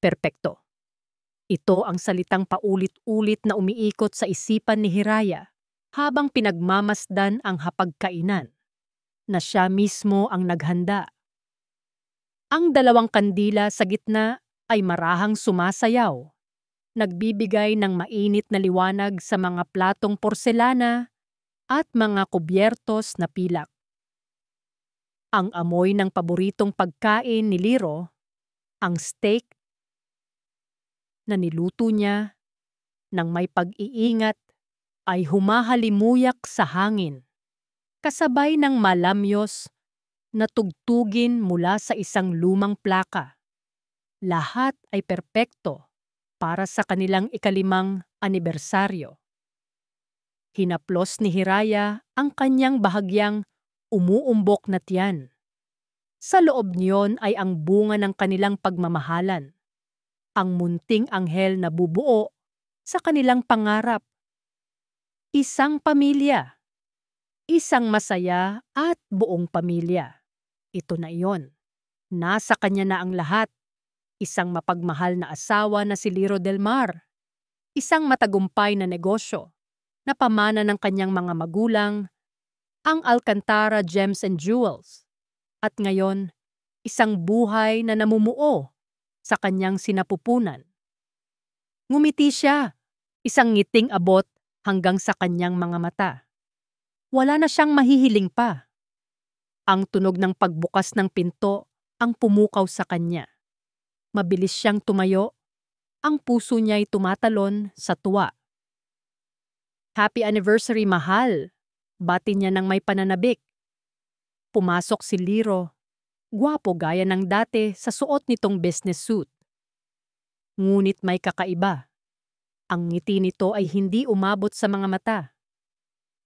Perpekto. Ito ang salitang paulit-ulit na umiikot sa isipan ni Hiraya habang pinagmamasdan ang hapagkainan na siya mismo ang naghanda. Ang dalawang kandila sa gitna ay marahang sumasayaw, nagbibigay ng mainit na liwanag sa mga platong porselana at mga kubyertos na pilak. Ang amoy ng paboritong pagkain ni Liro, ang steak na niluto niya ng may pag-iingat, ay humahalimuyak sa hangin, kasabay ng malamyos na tugtugin mula sa isang lumang plaka. Lahat ay perpekto para sa kanilang ika-5 anibersaryo. Hinaplos ni Hiraya ang kanyang bahagyang umuumbok na tiyan. Sa loob niyon ay ang bunga ng kanilang pagmamahalan, ang munting anghel na bubuo sa kanilang pangarap. Isang pamilya, isang masaya at buong pamilya. Ito na iyon. Nasa kanya na ang lahat. Isang mapagmahal na asawa na si Liro Del Mar. Isang matagumpay na negosyo na pamana ng kanyang mga magulang, ang Alcantara Gems and Jewels. At ngayon, isang buhay na namumuo sa kanyang sinapupunan. Ngumiti siya, isang ngiting abot hanggang sa kanyang mga mata. Wala na siyang mahihiling pa. Ang tunog ng pagbukas ng pinto ang pumukaw sa kanya. Mabilis siyang tumayo, ang puso niya'y tumatalon sa tuwa. Happy anniversary, mahal! Bati niya ng may pananabik. Pumasok si Liro, gwapo gaya ng dati sa suot nitong business suit. Ngunit may kakaiba. Ang ngiti nito ay hindi umabot sa mga mata.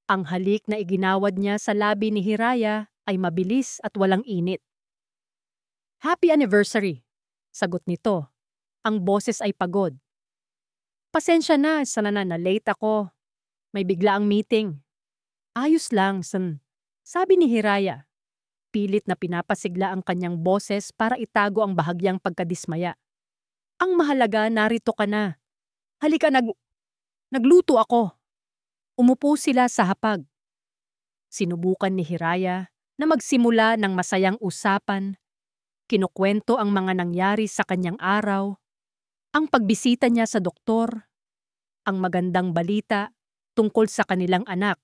Ang halik na iginawad niya sa labi ni Hiraya ay mabilis at walang init. Happy anniversary! Sagot nito. Ang boses ay pagod. Pasensya na, sana na late ako. May biglaang meeting. Ayos lang, son. Sabi ni Hiraya. Pilit na pinapasigla ang kanyang boses para itago ang bahagyang pagkadismaya. Ang mahalaga, narito ka na. Halika, nagluto ako. Umupo sila sa hapag. Sinubukan ni Hiraya na magsimula ng masayang usapan. Kinukwento ang mga nangyari sa kanyang araw, ang pagbisita niya sa doktor, ang magandang balita tungkol sa kanilang anak.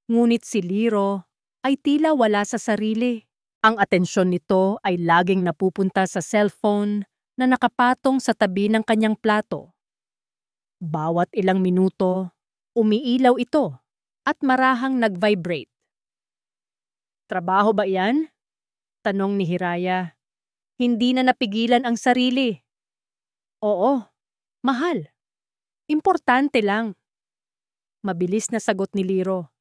Ngunit si Liro ay tila wala sa sarili. Ang atensyon nito ay laging napupunta sa cellphone na nakapatong sa tabi ng kanyang plato. Bawat ilang minuto, umiilaw ito at marahang nag-vibrate. Trabaho ba iyan? Tanong ni Hiraya. Hindi na napigilan ang sarili. Oo, mahal. Importante lang. Mabilis na sagot ni Liro.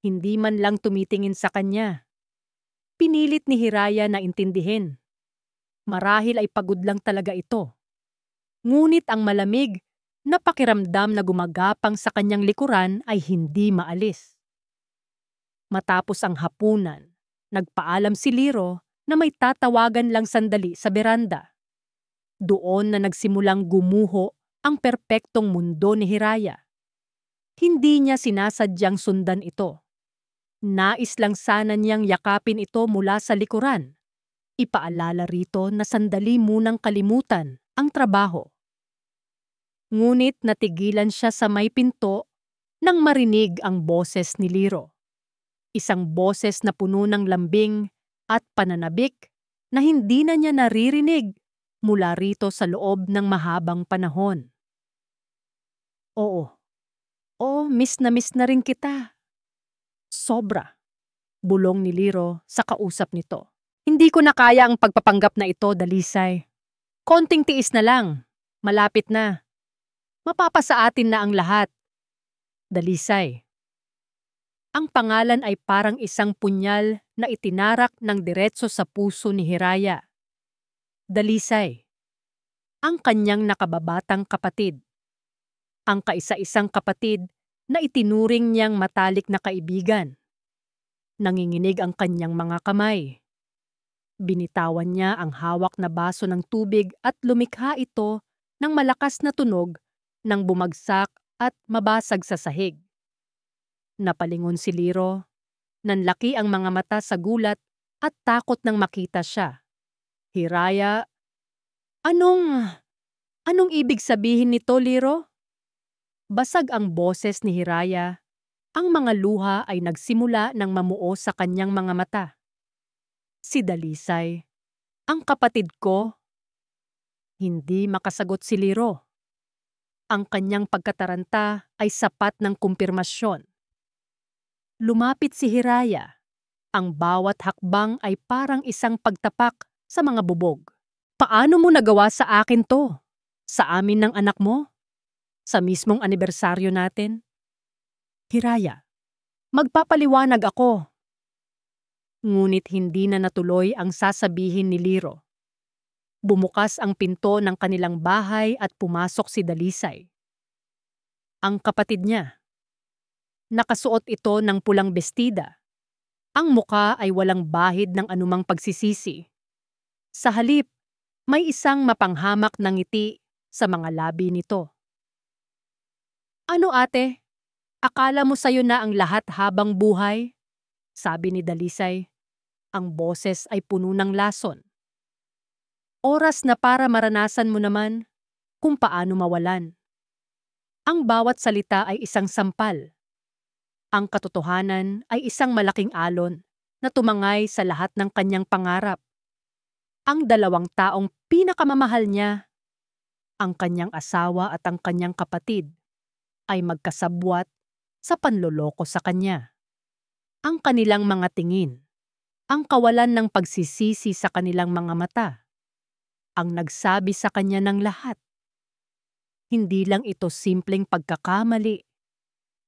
Hindi man lang tumitingin sa kanya. Pinilit ni Hiraya na intindihin. Marahil ay pagod lang talaga ito. Ngunit ang malamig na pakiramdam na gumagapang sa kanyang likuran ay hindi maalis. Matapos ang hapunan, nagpaalam si Liro na may tatawagan lang sandali sa beranda. Doon na nagsimulang gumuho ang perpektong mundo ni Hiraya. Hindi niya sinasadyang sundan ito. Nais lang sana niyang yakapin ito mula sa likuran. Ipaalala rito na sandali munang kalimutan ang trabaho. Ngunit natigilan siya sa may pinto nang marinig ang boses ni Liro. Isang boses na puno ng lambing at pananabik na hindi na niya naririnig mula rito sa loob ng mahabang panahon. Oo, miss na rin kita. Sobra, bulong ni Liro sa kausap nito. Hindi ko na kaya ang pagpapanggap na ito, Dalisay. Konting tiis na lang, malapit na. Mapapasa atin na ang lahat. Dalisay. Ang pangalan ay parang isang punyal na itinarak ng diretso sa puso ni Hiraya. Dalisay. Ang kanyang nakababatang kapatid. Ang kaisa-isang kapatid na itinuring niyang matalik na kaibigan. Nanginginig ang kanyang mga kamay. Binitawan niya ang hawak na baso ng tubig at lumikha ito ng malakas na tunog nang bumagsak at mabasag sa sahig. Napalingon si Liro. Nanlaki ang mga mata sa gulat at takot nang makita siya. Hiraya, anong ibig sabihin nito, Liro? Basag ang boses ni Hiraya. Ang mga luha ay nagsimula ng mamuo sa kanyang mga mata. Si Dalisay, ang kapatid ko. Hindi makasagot si Liro. Ang kanyang pagkataranta ay sapat ng kumpirmasyon. Lumapit si Hiraya. Ang bawat hakbang ay parang isang pagtapak sa mga bubog. Paano mo nagawa sa akin to? Sa amin ng anak mo? Sa mismong anibersaryo natin? Hiraya, magpapaliwanag ako. Ngunit hindi na natuloy ang sasabihin ni Liro. Bumukas ang pinto ng kanilang bahay at pumasok si Dalisay. Ang kapatid niya. Nakasuot ito ng pulang bestida. Ang muka ay walang bahid ng anumang pagsisisi. Sa halip, may isang mapanghamak na ngiti sa mga labi nito. Ano ate? Akala mo sayo na ang lahat habang buhay? Sabi ni Dalisay. Ang boses ay puno ng lason. Oras na para maranasan mo naman kung paano mawalan. Ang bawat salita ay isang sampal. Ang katotohanan ay isang malaking alon na tumangay sa lahat ng kanyang pangarap. Ang dalawang taong pinakamamahal niya, ang kanyang asawa at ang kanyang kapatid, ay magkasabwat sa panloloko sa kanya. Ang kanilang mga tingin, ang kawalan ng pagsisisi sa kanilang mga mata, ang nagsabi sa kanya ng lahat. Hindi lang ito simpleng pagkakamali.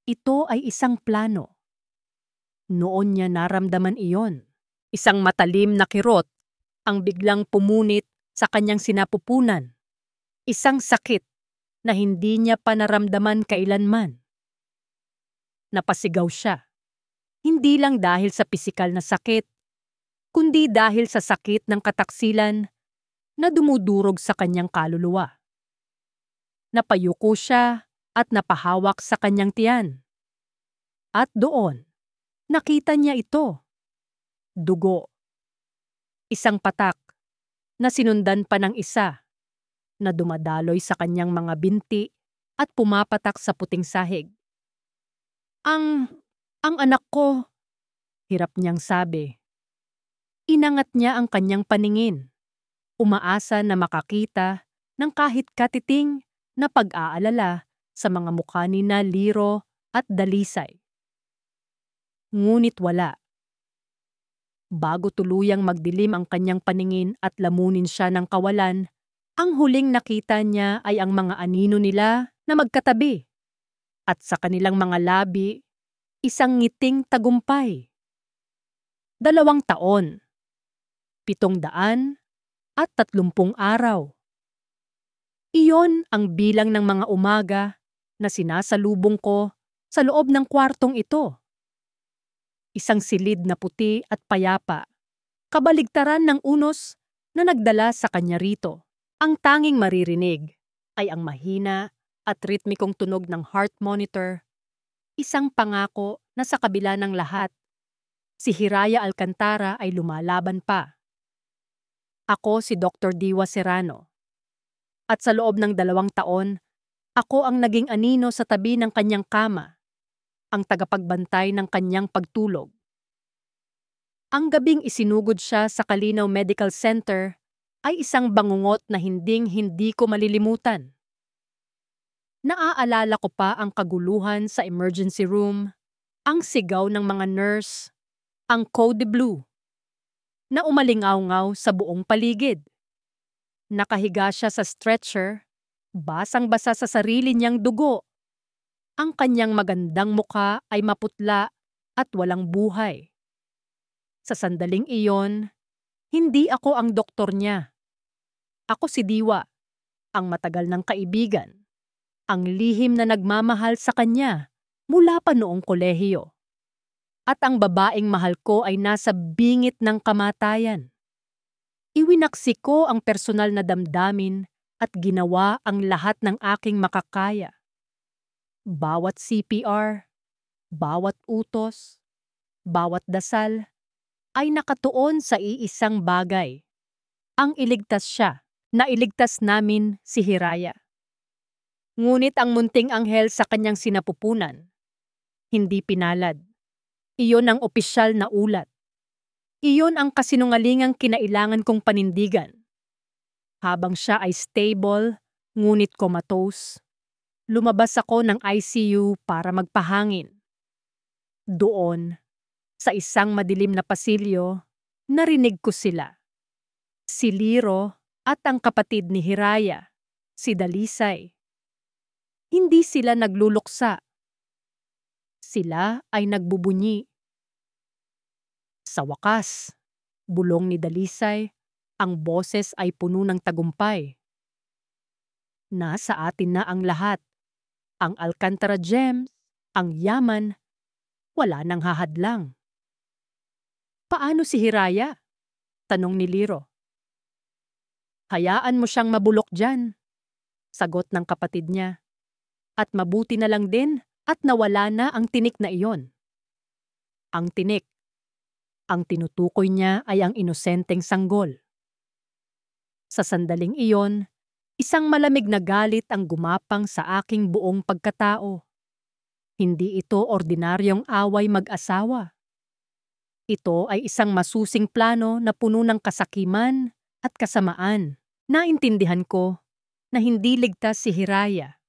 Ito ay isang plano. Noon niya naramdaman iyon. Isang matalim na kirot ang biglang pumunit sa kanyang sinapupunan. Isang sakit na hindi niya pa naramdaman kailanman. Napasigaw siya. Hindi lang dahil sa pisikal na sakit, kundi dahil sa sakit ng kataksilan na dumudurog sa kanyang kaluluwa. Napayuko siya at napahawak sa kanyang tiyan. At doon, nakita niya ito. Dugo. Isang patak na sinundan pa ng isa na dumadaloy sa kanyang mga binti at pumapatak sa puting sahig. Ang anak ko, hirap niyang sabi. Inangat niya ang kanyang paningin, umaasa na makakita ng kahit katiting na pag-aalala sa mga mukha ni na Liro at Dalisay. Ngunit wala. Bago tuluyang magdilim ang kanyang paningin at lamunin siya ng kawalan, ang huling nakita niya ay ang mga anino nila na magkatabi. At sa kanilang mga labi, isang ngiting tagumpay. 2 taon, 730 araw. Iyon ang bilang ng mga umaga na sinasalubong ko sa loob ng kwartong ito. Isang silid na puti at payapa, kabaligtaran ng unos na nagdala sa kanya rito. Ang tanging maririnig ay ang mahina at ritmikong tunog ng heart monitor, isang pangako na sa kabila ng lahat, si Hiraya Alcantara ay lumalaban pa. Ako si Dr. Diwa Serrano. At sa loob ng 2 taon, ako ang naging anino sa tabi ng kanyang kama, ang tagapagbantay ng kanyang pagtulog. Ang gabing isinugod siya sa Calinaw Medical Center ay isang bangungot na hinding-hindi ko malilimutan. Naaalala ko pa ang kaguluhan sa emergency room, ang sigaw ng mga nurse, ang code blue, na umalingaw-ngaw sa buong paligid. Nakahiga siya sa stretcher, basang-basa sa sarili niyang dugo. Ang kanyang magandang mukha ay maputla at walang buhay. Sa sandaling iyon, hindi ako ang doktor niya. Ako si Diwa, ang matagal ng kaibigan, ang lihim na nagmamahal sa kanya mula pa noong kolehiyo. At ang babaeng mahal ko ay nasa bingit ng kamatayan. Iwinaksi ko ang personal na damdamin at ginawa ang lahat ng aking makakaya. Bawat CPR, bawat utos, bawat dasal ay nakatuon sa iisang bagay. Ang iligtas siya. Nailigtas namin si Hiraya. Ngunit ang munting anghel sa kanyang sinapupunan, hindi pinalad. Iyon ang opisyal na ulat. Iyon ang kasinungalingang kinailangan kong panindigan. Habang siya ay stable, ngunit comatose, lumabas ako ng ICU para magpahangin. Doon, sa isang madilim na pasilyo, narinig ko sila. Si Liro at ang kapatid ni Hiraya, si Dalisay. Hindi sila nagluluksa. Sila ay nagbubunyi. Sa wakas, bulong ni Dalisay, ang boses ay puno ng tagumpay. Nasa atin na ang lahat. Ang Alcantara Gems, ang yaman, wala nang hahadlang. Paano si Hiraya? Tanong ni Liro. Hayaan mo siyang mabulok dyan, sagot ng kapatid niya. At mabuti na lang din at nawala na ang tinik na iyon. Ang tinik. Ang tinutukoy niya ay ang inosenteng sanggol. Sa sandaling iyon, isang malamig na galit ang gumapang sa aking buong pagkatao. Hindi ito ordinaryong away mag-asawa. Ito ay isang masusing plano na puno ng kasakiman at kasamaan. Naintindihan ko na hindi ligtas si Hiraya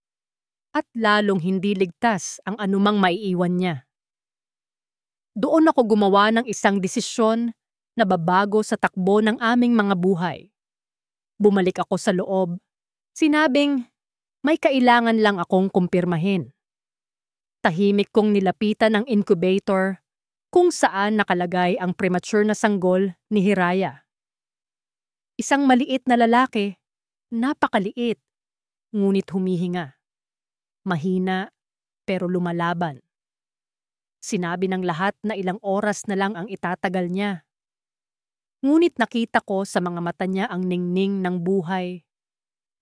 at lalong hindi ligtas ang anumang maiiwan niya. Doon ako gumawa ng isang desisyon na babago sa takbo ng aming mga buhay. Bumalik ako sa loob. Sinabing, may kailangan lang akong kumpirmahin. Tahimik kong nilapitan ang incubator kung saan nakalagay ang premature na sanggol ni Hiraya. Isang maliit na lalaki, napakaliit, ngunit humihinga. Mahina, pero lumalaban. Sinabi ng lahat na ilang oras na lang ang itatagal niya. Ngunit nakita ko sa mga mata niya ang ningning ng buhay.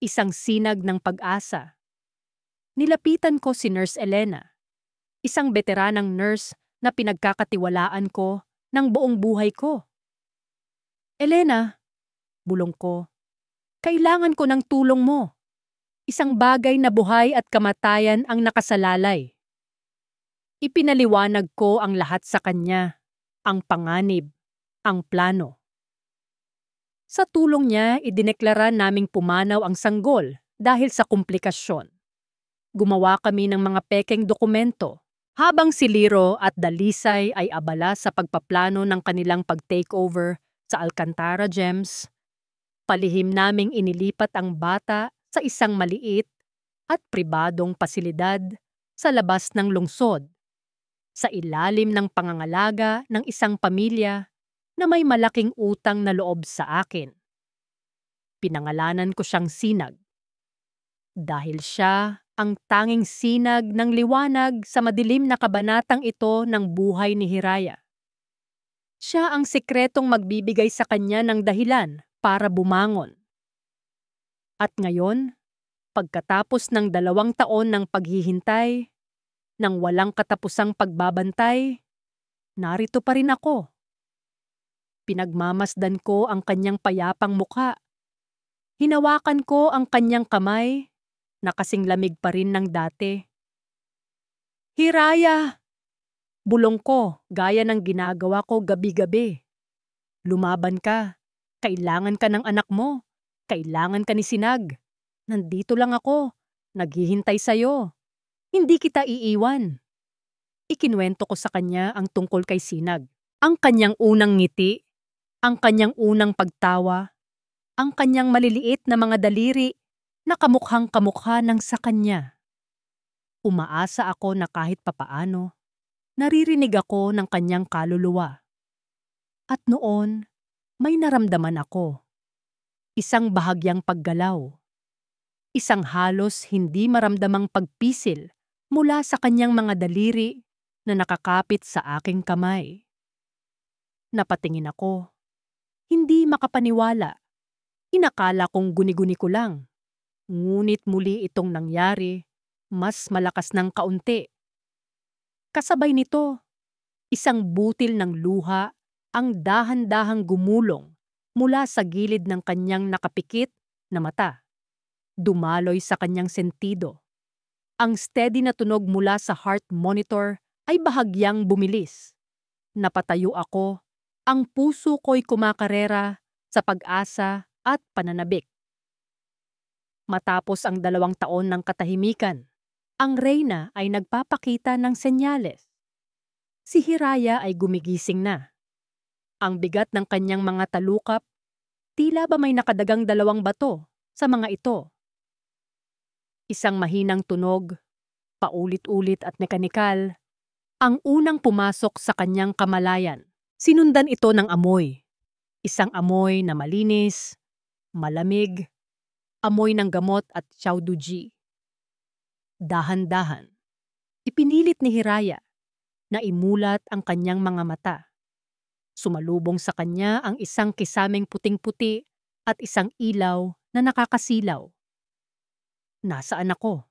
Isang sinag ng pag-asa. Nilapitan ko si Nurse Elena, isang veteranang nurse na pinagkakatiwalaan ko ng buong buhay ko. Elena, bulong ko, kailangan ko ng tulong mo. Isang bagay na buhay at kamatayan ang nakasalalay. Ipinaliwanag ko ang lahat sa kanya, ang panganib, ang plano. Sa tulong niya, idineklara naming pumanaw ang sanggol dahil sa komplikasyon. Gumawa kami ng mga pekeng dokumento, habang si Liro at Dalisay ay abala sa pagpaplano ng kanilang pag-takeover sa Alcantara Gems. Palihim naming inilipat ang bata sa isang maliit at pribadong pasilidad sa labas ng lungsod, sa ilalim ng pangangalaga ng isang pamilya na may malaking utang na loob sa akin. Pinangalanan ko siyang Sinag. Dahil siya ang tanging sinag ng liwanag sa madilim na kabanatang ito ng buhay ni Hiraya. Siya ang sikretong magbibigay sa kanya ng dahilan para bumangon. At ngayon, pagkatapos ng 2 taon ng paghihintay, ng walang katapusang pagbabantay, narito pa rin ako. Pinagmamasdan ko ang kanyang payapang mukha. Hinawakan ko ang kanyang kamay na kasing lamig pa rin ng dati. Hiraya! Bulong ko gaya ng ginagawa ko gabi-gabi. Lumaban ka. Kailangan ka ng anak mo. Kailangan ka ni Sinag. Nandito lang ako. Naghihintay sa'yo. Hindi kita iiwan. Ikinuwento ko sa kanya ang tungkol kay Sinag. Ang kanyang unang ngiti, ang kanyang unang pagtawa, ang kanyang maliliit na mga daliri na kamukhang kamukha ng sa kanya. Umaasa ako na kahit papaano, naririnig ako ng kanyang kaluluwa. At noon, may naramdaman ako. Isang bahagyang paggalaw. Isang halos hindi maramdamang pagpisil mula sa kanyang mga daliri na nakakapit sa aking kamay. Napatingin ako. Hindi makapaniwala. Inakala kong guni-guni ko lang. Ngunit muli itong nangyari, mas malakas ng kaunti. Kasabay nito, isang butil ng luha ang dahan-dahang gumulong mula sa gilid ng kanyang nakapikit na mata. Dumaloy sa kanyang sentido. Ang steady na tunog mula sa heart monitor ay bahagyang bumilis. Napatayo ako, ang puso ko'y kumakarera sa pag-asa at pananabik. Matapos ang 2 taon ng katahimikan, ang reyna ay nagpapakita ng senyales. Si Hiraya ay gumigising na. Ang bigat ng kanyang mga talukap, tila ba may nakadagang 2 bato sa mga ito. Isang mahinang tunog, paulit-ulit at mekanikal, ang unang pumasok sa kanyang kamalayan. Sinundan ito ng amoy. Isang amoy na malinis, malamig, amoy ng gamot at chowduji. Dahan-dahan, ipinilit ni Hiraya na imulat ang kanyang mga mata. Sumalubong sa kanya ang isang kisameng puting-puti at isang ilaw na nakakasilaw. Nasaan ako?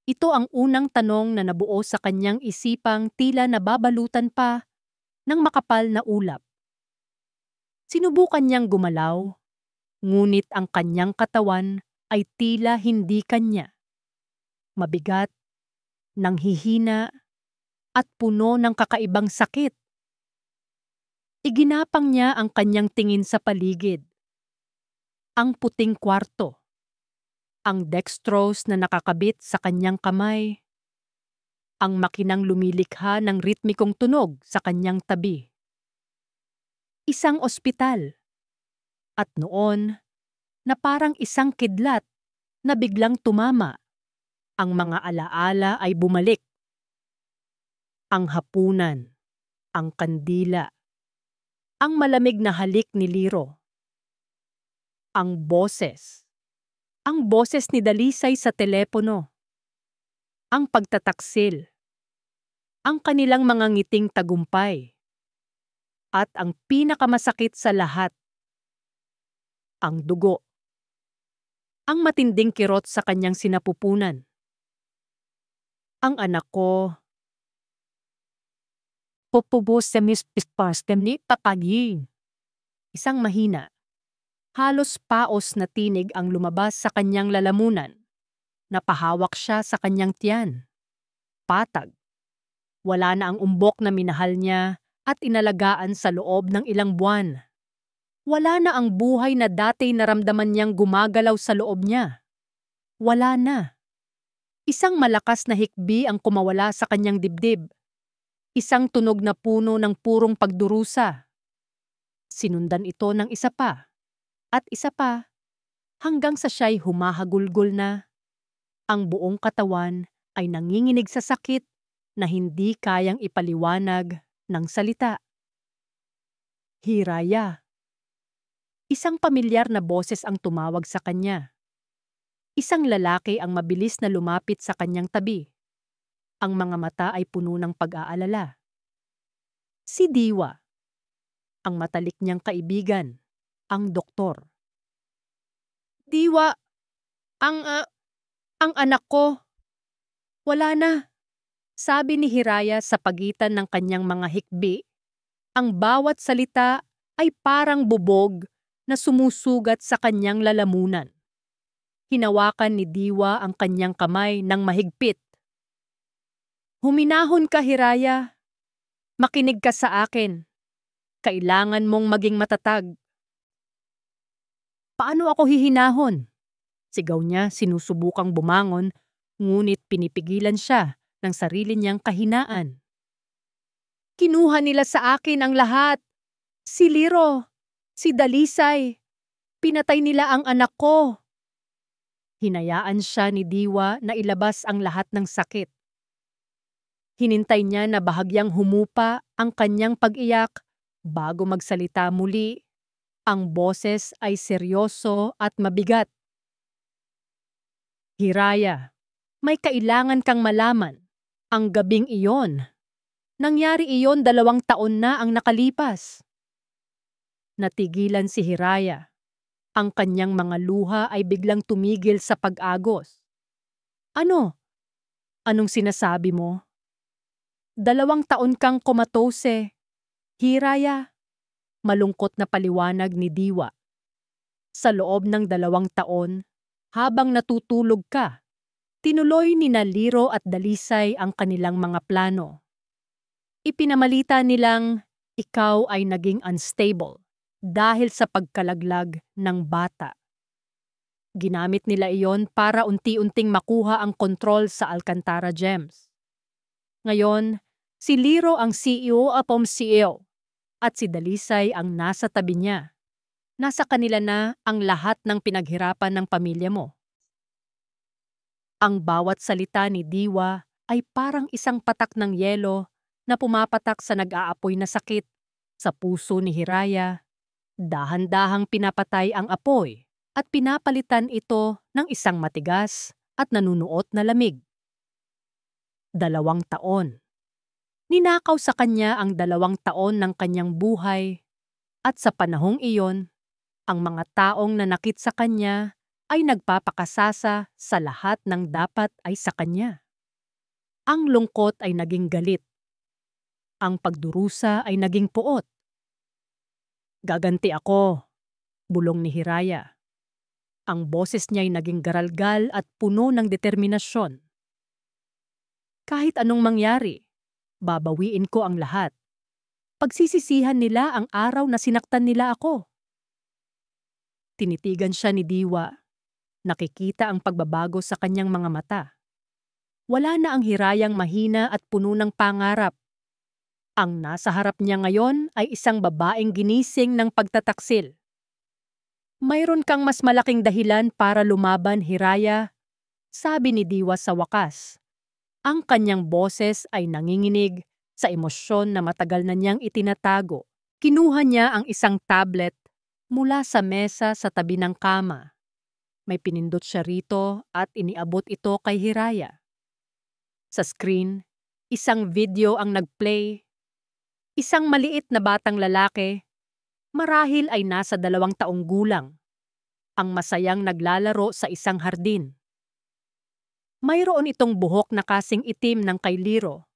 Ito ang unang tanong na nabuo sa kanyang isipang tila nababalutan pa ng makapal na ulap. Sinubukan niyang gumalaw, ngunit ang kanyang katawan ay tila hindi kanya. Mabigat, nanghihina, at puno ng kakaibang sakit. Iginapang niya ang kanyang tingin sa paligid. Ang puting kwarto. Ang dextrose na nakakabit sa kanyang kamay. Ang makinang lumilikha ng ritmikong tunog sa kanyang tabi. Isang ospital. At noon, na parang isang kidlat na biglang tumama. Ang mga alaala ay bumalik. Ang hapunan, ang kandila, ang malamig na halik ni Liro. Ang boses ni Dalisay sa telepono. Ang pagtataksil. Ang kanilang mga ngiting tagumpay. At ang pinakamasakit sa lahat, ang dugo. Ang matinding kirot sa kanyang sinapupunan. Ang anak ko, popobos sa mispastem ni papagin. Isang mahina, halos paos na tinig ang lumabas sa kanyang lalamunan. Napahawak siya sa kanyang tiyan. Patag. Wala na ang umbok na minahal niya at inalagaan sa loob ng ilang buwan. Wala na ang buhay na dati naramdaman niyang gumagalaw sa loob niya. Wala na. Isang malakas na hikbi ang kumawala sa kanyang dibdib. Isang tunog na puno ng purong pagdurusa. Sinundan ito ng isa pa. At isa pa. Hanggang sa siya'y humahagulgol na. Ang buong katawan ay nanginginig sa sakit na hindi kayang ipaliwanag ng salita. Hiraya. Isang pamilyar na boses ang tumawag sa kanya. Isang lalaki ang mabilis na lumapit sa kanyang tabi. Ang mga mata ay puno ng pag-aalala. Si Diwa. Ang matalik niyang kaibigan, ang doktor. Diwa, ang anak ko. Wala na. Sabi ni Hiraya sa pagitan ng kanyang mga hikbi. Ang bawat salita ay parang bubog na sumusugat sa kanyang lalamunan. Hinawakan ni Diwa ang kanyang kamay ng mahigpit. Huminahon ka, Hiraya. Makinig ka sa akin. Kailangan mong maging matatag. Paano ako hihinahon? Sigaw niya, sinusubukang bumangon, ngunit pinipigilan siya ng sarili niyang kahinaan. Kinuha nila sa akin ang lahat. Si Liro, si Dalisay. Pinatay nila ang anak ko. Hinayaan siya ni Diwa na ilabas ang lahat ng sakit. Hinintay niya na bahagyang humupa ang kanyang pag-iyak bago magsalita muli. Ang boses ay seryoso at mabigat. Hiraya, may kailangan kang malaman. Ang gabing iyon. Nangyari iyon 2 taon na ang nakalipas. Natigilan si Hiraya. Ang kanyang mga luha ay biglang tumigil sa pag-agos. Ano? Anong sinasabi mo? 2 taon kang komatose. Hiraya, malungkot na paliwanag ni Diwa. Sa loob ng 2 taon, habang natutulog ka, tinuloy ni Liro at Dalisay ang kanilang mga plano. Ipinamalita nilang ikaw ay naging unstable dahil sa pagkalaglag ng bata. Ginamit nila iyon para unti-unting makuha ang kontrol sa Alcantara Gems. Ngayon, si Liro ang CEO at CEO at si Dalisay ang nasa tabi niya. Nasa kanila na ang lahat ng pinaghirapan ng pamilya mo. Ang bawat salita ni Diwa ay parang isang patak ng yelo na pumapatak sa nag-aapoy na sakit sa puso ni Hiraya. Dahan-dahang pinapatay ang apoy at pinapalitan ito ng isang matigas at nanunuot na lamig. 2 taon. Ninakaw sa kanya ang 2 taon ng kanyang buhay at sa panahong iyon, ang mga taong nanakit sa kanya ay nagpapakasasa sa lahat ng dapat ay sa kanya. Ang lungkot ay naging galit. Ang pagdurusa ay naging puot. Gaganti ako, bulong ni Hiraya. Ang boses niya ay naging garalgal at puno ng determinasyon. Kahit anong mangyari, babawiin ko ang lahat. Pagsisisihan nila ang araw na sinaktan nila ako. Tinitigan siya ni Diwa. Nakikita ang pagbabago sa kanyang mga mata. Wala na ang Hirayang mahina at puno ng pangarap. Ang nasa harap niya ngayon ay isang babaeng ginising ng pagtataksil. Mayroon kang mas malaking dahilan para lumaban, Hiraya, sabi ni Diwa sa wakas. Ang kanyang boses ay nanginginig sa emosyon na matagal na niyang itinatago. Kinuha niya ang isang tablet mula sa mesa sa tabi ng kama. May pinindot siya rito at iniabot ito kay Hiraya. Sa screen, isang video ang nagplay. Isang maliit na batang lalaki, marahil ay nasa 2 taong gulang, ang masayang naglalaro sa isang hardin. Mayroon itong buhok na kasing itim ng kay Liro,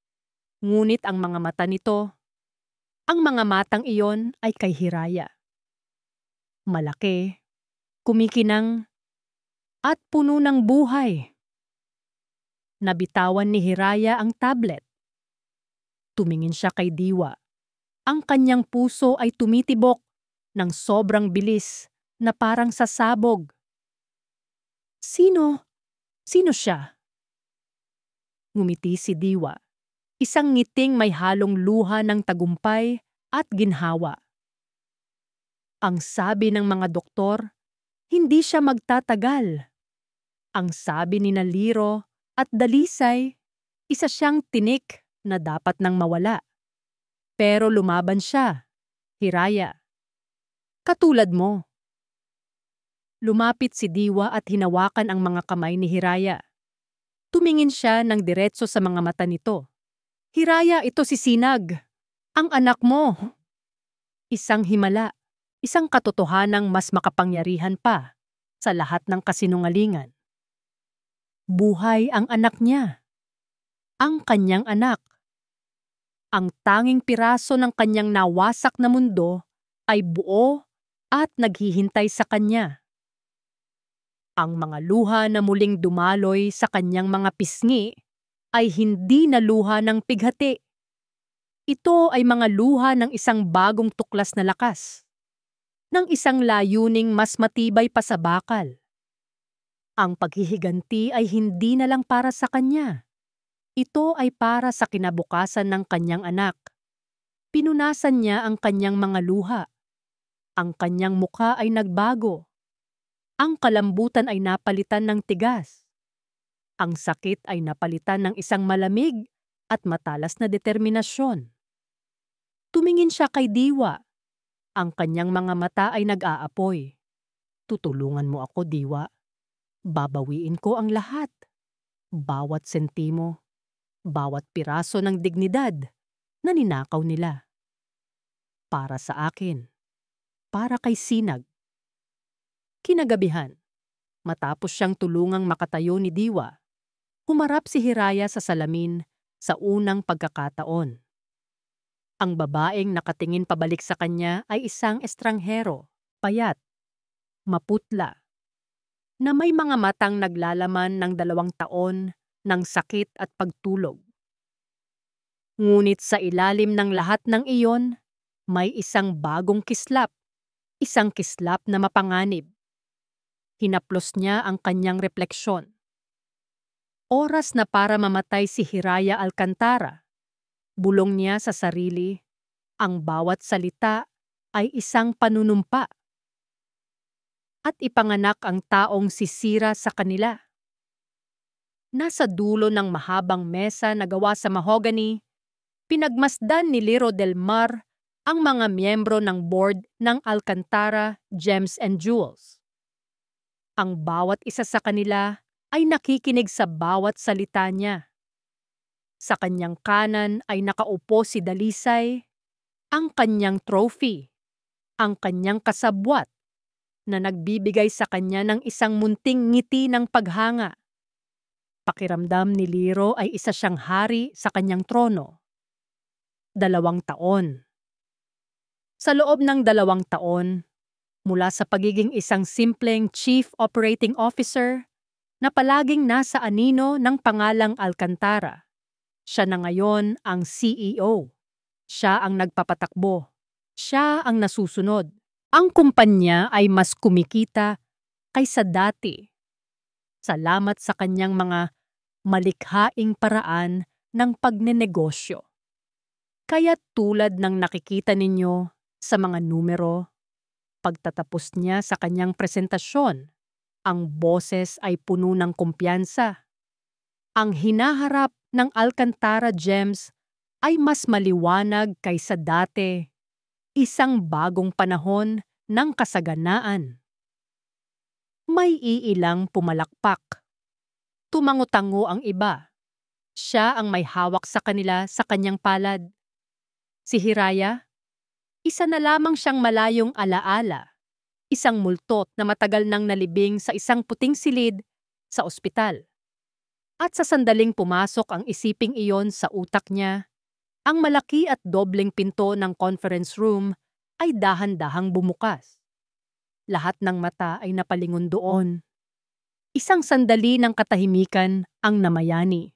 ngunit ang mga mata nito, ang mga matang iyon ay kay Hiraya. Malaki, kumikinang, at puno ng buhay. Nabitawan ni Hiraya ang tablet. Tumingin siya kay Diwa. Ang kanyang puso ay tumitibok ng sobrang bilis na parang sasabog. Sino? Sino siya? Ngumiti si Diwa. Isang ngiting may halong luha ng tagumpay at ginhawa. Ang sabi ng mga doktor, hindi siya magtatagal. Ang sabi ni Liro at Dalisay, isa siyang tinik na dapat nang mawala. Pero lumaban siya, Hiraya. Katulad mo. Lumapit si Diwa at hinawakan ang mga kamay ni Hiraya. Tumingin siya ng diretso sa mga mata nito. Hiraya, ito si Sinag. Ang anak mo. Isang himala, isang katotohanang mas makapangyarihan pa sa lahat ng kasinungalingan. Buhay ang anak niya. Ang kanyang anak. Ang tanging piraso ng kanyang nawasak na mundo ay buo at naghihintay sa kanya. Ang mga luha na muling dumaloy sa kanyang mga pisngi ay hindi na luha ng pighati. Ito ay mga luha ng isang bagong tuklas na lakas, ng isang layuning mas matibay pa sa bakal. Ang paghihiganti ay hindi na lang para sa kanya. Ito ay para sa kinabukasan ng kanyang anak. Pinunasan niya ang kanyang mga luha. Ang kanyang mukha ay nagbago. Ang kalambutan ay napalitan ng tigas. Ang sakit ay napalitan ng isang malamig at matalas na determinasyon. Tumingin siya kay Diwa. Ang kanyang mga mata ay nag-aapoy. Tutulungan mo ako, Diwa. Babawiin ko ang lahat. Bawat sentimo, bawat piraso ng dignidad na ninakaw nila. Para sa akin. para kay sinag. Kinagabihan, matapos siyang tulungang makatayo ni Diwa, humarap si Hiraya sa salamin sa unang pagkakataon. Ang babaeng nakatingin pabalik sa kanya ay isang estranghero, payat, maputla, na may mga matang naglalaman ng 2 taon ng sakit at pagtulog. Ngunit sa ilalim ng lahat ng iyon, may isang bagong kislap, isang kislap na mapanganib. Hinaplos niya ang kanyang refleksyon. Oras na para mamatay si Hiraya Alcantara. Bulong niya sa sarili, ang bawat salita ay isang panunumpa. At ipanganak ang taong sisira sa kanila. Nasa dulo ng mahabang mesa na gawa sa mahogany, pinagmasdan ni Liro del Mar ang mga miyembro ng board ng Alcantara Gems and Jewels. Ang bawat isa sa kanila ay nakikinig sa bawat salita niya. Sa kanyang kanan ay nakaupo si Dalisay, ang kanyang trophy, ang kanyang kasabwat, na nagbibigay sa kanya ng isang munting ngiti ng paghanga. Pakiramdam ni Liro ay isa siyang hari sa kanyang trono. 2 taon. Sa loob ng 2 taon, mula sa pagiging isang simpleng Chief Operating Officer na palaging nasa anino ng pangalang Alcantara, siya na ngayon ang CEO. Siya ang nagpapatakbo. Siya ang nasusunod. Ang kumpanya ay mas kumikita kaysa dati. Salamat sa kanyang mga malikhaing paraan ng pagnenegosyo. Kaya tulad ng nakikita ninyo sa mga numero, pagtatapos niya sa kanyang presentasyon, ang boses ay puno ng kumpiyansa. Ang hinaharap ng Alcantara Gems ay mas maliwanag kaysa dati. Isang bagong panahon ng kasaganaan. May iilang pumalakpak. Tumango-tango ang iba. Siya ang may hawak sa kanila sa kanyang palad. Si Hiraya, isa na lamang siyang malayong alaala. Isang multot na matagal nang nalibing sa isang puting silid sa ospital. At sa sandaling pumasok ang isiping iyon sa utak niya, ang malaki at dobleng pinto ng conference room ay dahan-dahang bumukas. Lahat ng mata ay napalingon doon. Isang sandali ng katahimikan ang namayani,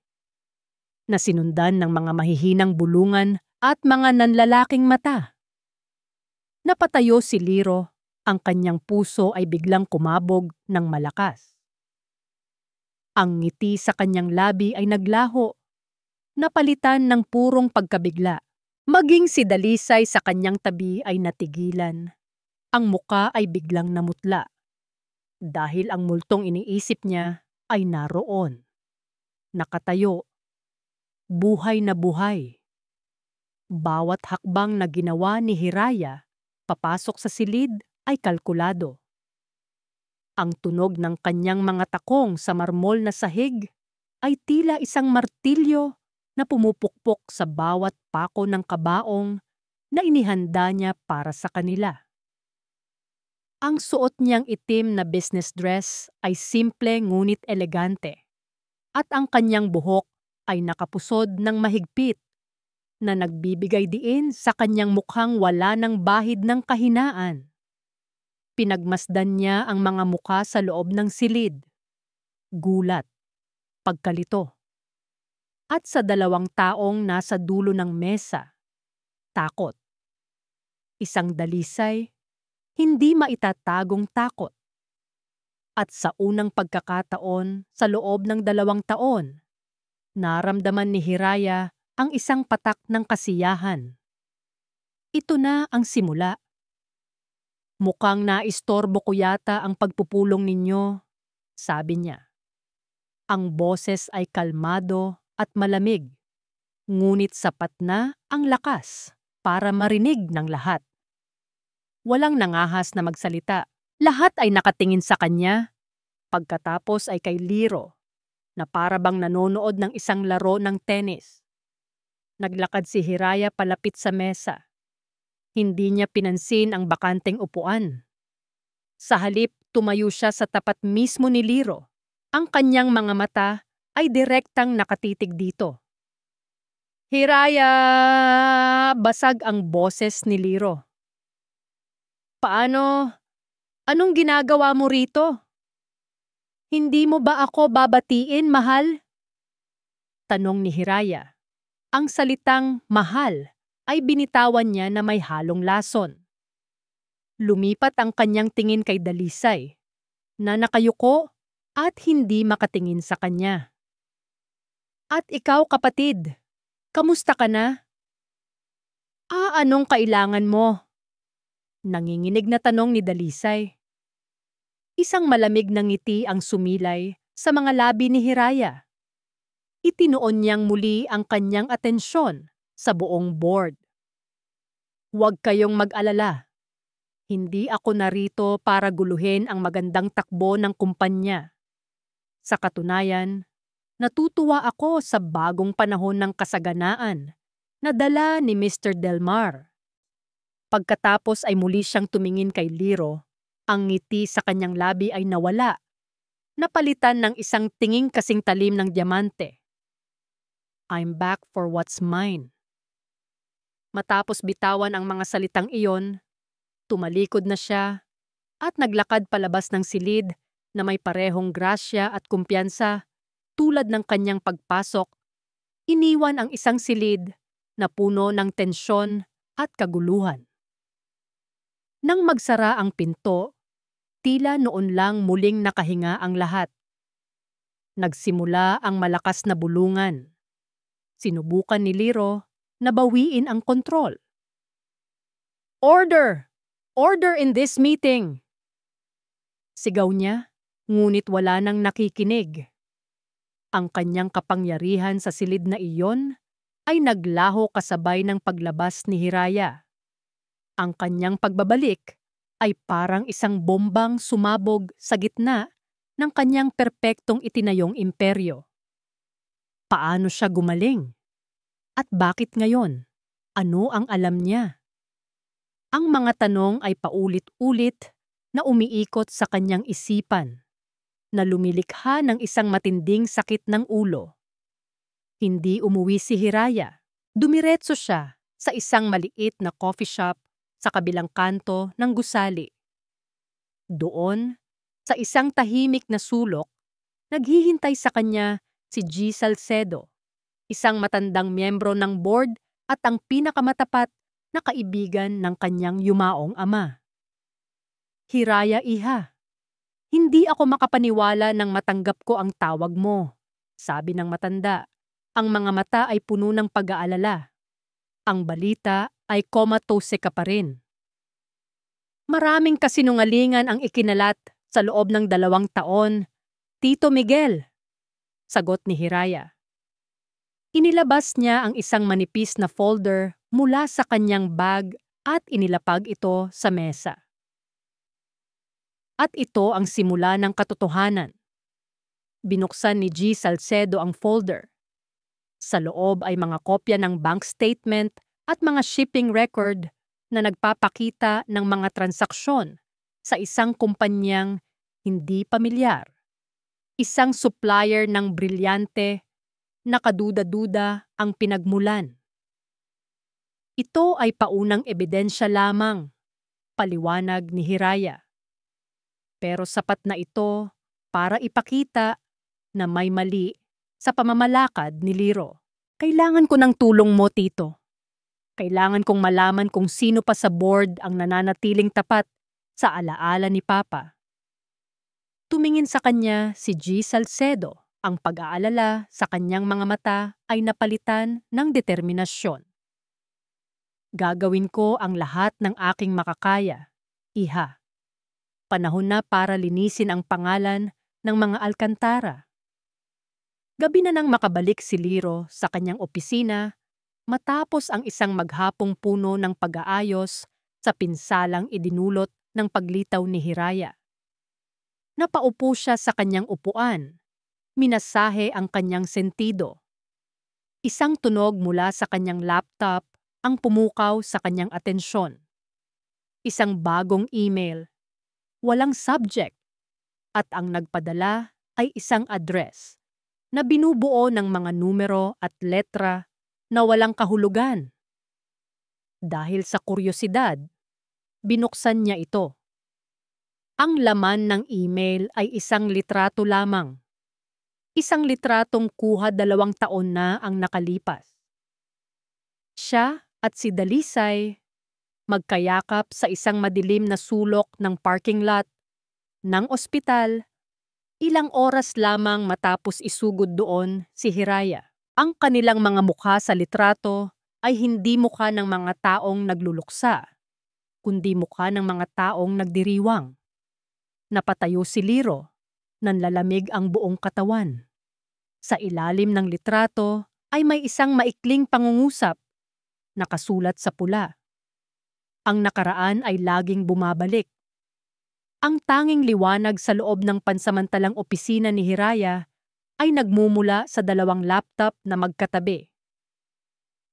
na sinundan ng mga mahihinang bulungan at mga nanlalaking mata. Napatayo si Liro, ang kanyang puso ay biglang kumabog ng malakas. Ang ngiti sa kanyang labi ay naglaho, napalitan ng purong pagkabigla. Maging si Dalisay sa kanyang tabi ay natigilan. Ang muka ay biglang namutla. Dahil ang multong iniisip niya ay naroon. Nakatayo. Buhay na buhay. Bawat hakbang na ginawa ni Hiraya papasok sa silid ay kalkulado. Ang tunog ng kanyang mga takong sa marmol na sahig ay tila isang martilyo na pumupukpok sa bawat pako ng kabaong na inihanda niya para sa kanila. Ang suot niyang itim na business dress ay simple ngunit elegante, at ang kanyang buhok ay nakapusod ng mahigpit na nagbibigay diin sa kanyang mukhang wala ng bahid ng kahinaan. Pinagmasdan niya ang mga muka sa loob ng silid. Gulat, pagkalito. At sa 2 taong nasa dulo ng mesa, takot. Isang Dalisay, hindi maitatagong takot. At sa unang pagkakataon sa loob ng 2 taon, naramdaman ni Hiraya ang isang patak ng kasiyahan. Ito na ang simula. Mukhang naistorbo ko yata ang pagpupulong ninyo, sabi niya. Ang boses ay kalmado at malamig, ngunit sapat na ang lakas para marinig ng lahat. Walang nangahas na magsalita. Lahat ay nakatingin sa kanya. Pagkatapos ay kay Liro, na para bang nanonood ng isang laro ng tennis. Naglakad si Hiraya palapit sa mesa. Hindi niya pinansin ang bakanteng upuan. Sa halip, tumayo siya sa tapat mismo ni Liro. Ang kanyang mga mata ay direktang nakatitig dito. "Hiraya!" Basag ang boses ni Liro. "Paano? Anong ginagawa mo rito? Hindi mo ba ako babatiin, mahal?" Tanong ni Hiraya. Ang salitang mahal ay binitawan niya na may halong lason. Lumipat ang kanyang tingin kay Dalisay, na nakayuko at hindi makatingin sa kanya. "At ikaw, kapatid, kamusta ka na?" Anong kailangan mo?" Nanginginig na tanong ni Dalisay. Isang malamig na ngiti ang sumilay sa mga labi ni Hiraya. Itinuon niyang muli ang kanyang atensyon sa buong board. "Huwag kayong mag-alala. Hindi ako narito para guluhin ang magandang takbo ng kumpanya. Sa katunayan, natutuwa ako sa bagong panahon ng kasaganaan na dala ni Mr. Delmar." Pagkatapos ay muli siyang tumingin kay Liro. Ang ngiti sa kanyang labi ay nawala, napalitan ng isang tinging kasing talim ng diamante. "I'm back for what's mine." Matapos bitawan ang mga salitang iyon, tumalikod na siya at naglakad palabas ng silid na may parehong grasya at kumpiyansa tulad ng kanyang pagpasok. Iniwan ang isang silid na puno ng tensyon at kaguluhan. Nang magsara ang pinto, tila noon lang muling nakahinga ang lahat. Nagsimula ang malakas na bulungan. Sinubukan ni Liro na bawiin ang kontrol. "Order! Order in this meeting!" Sigaw niya, ngunit wala nang nakikinig. Ang kanyang kapangyarihan sa silid na iyon ay naglaho kasabay ng paglabas ni Hiraya. Ang kanyang pagbabalik ay parang isang bombang sumabog sa gitna ng kanyang perpektong itinayong imperyo. Paano siya gumaling? At bakit ngayon? Ano ang alam niya? Ang mga tanong ay paulit-ulit na umiikot sa kanyang isipan, na lumilikha ng isang matinding sakit ng ulo. Hindi umuwi si Hiraya. Dumiretso siya sa isang maliit na coffee shop sa kabilang kanto ng gusali. Doon, sa isang tahimik na sulok, naghihintay sa kanya si G. Salcedo, isang matandang miyembro ng board at ang pinakamatapat na kaibigan ng kanyang yumaong ama. "Hiraya, iha, hindi ako makapaniwala nang matanggap ko ang tawag mo," sabi ng matanda. Ang mga mata ay puno ng pag-aalala. Ang balita ay comatose ka pa rin. "Maraming kasinungalingan ang ikinalat sa loob ng 2 taon, Tito Miguel," sagot ni Hiraya. Inilabas niya ang isang manipis na folder mula sa kanyang bag at inilapag ito sa mesa. At ito ang simula ng katotohanan. Binuksan ni G. Salcedo ang folder. Sa loob ay mga kopya ng bank statement at mga shipping record na nagpapakita ng mga transaksyon sa isang kumpanyang hindi pamilyar. Isang supplier ng brilyante, nakaduda-duda ang pinagmulan. Ito ay paunang ebidensya lamang, paliwanag ni Hiraya. Pero sapat na ito para ipakita na may mali sa pamamalakad ni Liro. "Kailangan ko ng tulong mo, Tito. Kailangan kong malaman kung sino pa sa board ang nananatiling tapat sa alaala ni Papa." Tumingin sa kanya si G. Salcedo. Ang pag-aalala sa kanyang mga mata ay napalitan ng determinasyon. "Gagawin ko ang lahat ng aking makakaya, iha. Panahon na para linisin ang pangalan ng mga Alcantara." Gabi na nang makabalik si Liro sa kanyang opisina matapos ang isang maghapong puno ng pag-aayos sa pinsalang idinulot ng paglitaw ni Hiraya. Napaupo siya sa kanyang upuan. Minasahe ang kanyang sentido. Isang tunog mula sa kanyang laptop ang pumukaw sa kanyang atensyon. Isang bagong email, walang subject, at ang nagpadala ay isang address na binubuo ng mga numero at letra na walang kahulugan. Dahil sa kuryosidad, binuksan niya ito. Ang laman ng email ay isang litrato lamang. Isang litratong kuha 2 taon na ang nakalipas. Siya at si Dalisay magkayakap sa isang madilim na sulok ng parking lot ng ospital, ilang oras lamang matapos isugod doon si Hiraya. Ang kanilang mga mukha sa litrato ay hindi mukha ng mga taong nagluluksa, kundi mukha ng mga taong nagdiriwang. Napatayo si Liro, nanlalamig ang buong katawan. Sa ilalim ng litrato ay may isang maikling pangungusap, nakasulat sa pula. Ang nakaraan ay laging bumabalik. Ang tanging liwanag sa loob ng pansamantalang opisina ni Hiraya ay nagmumula sa 2 laptop na magkatabi.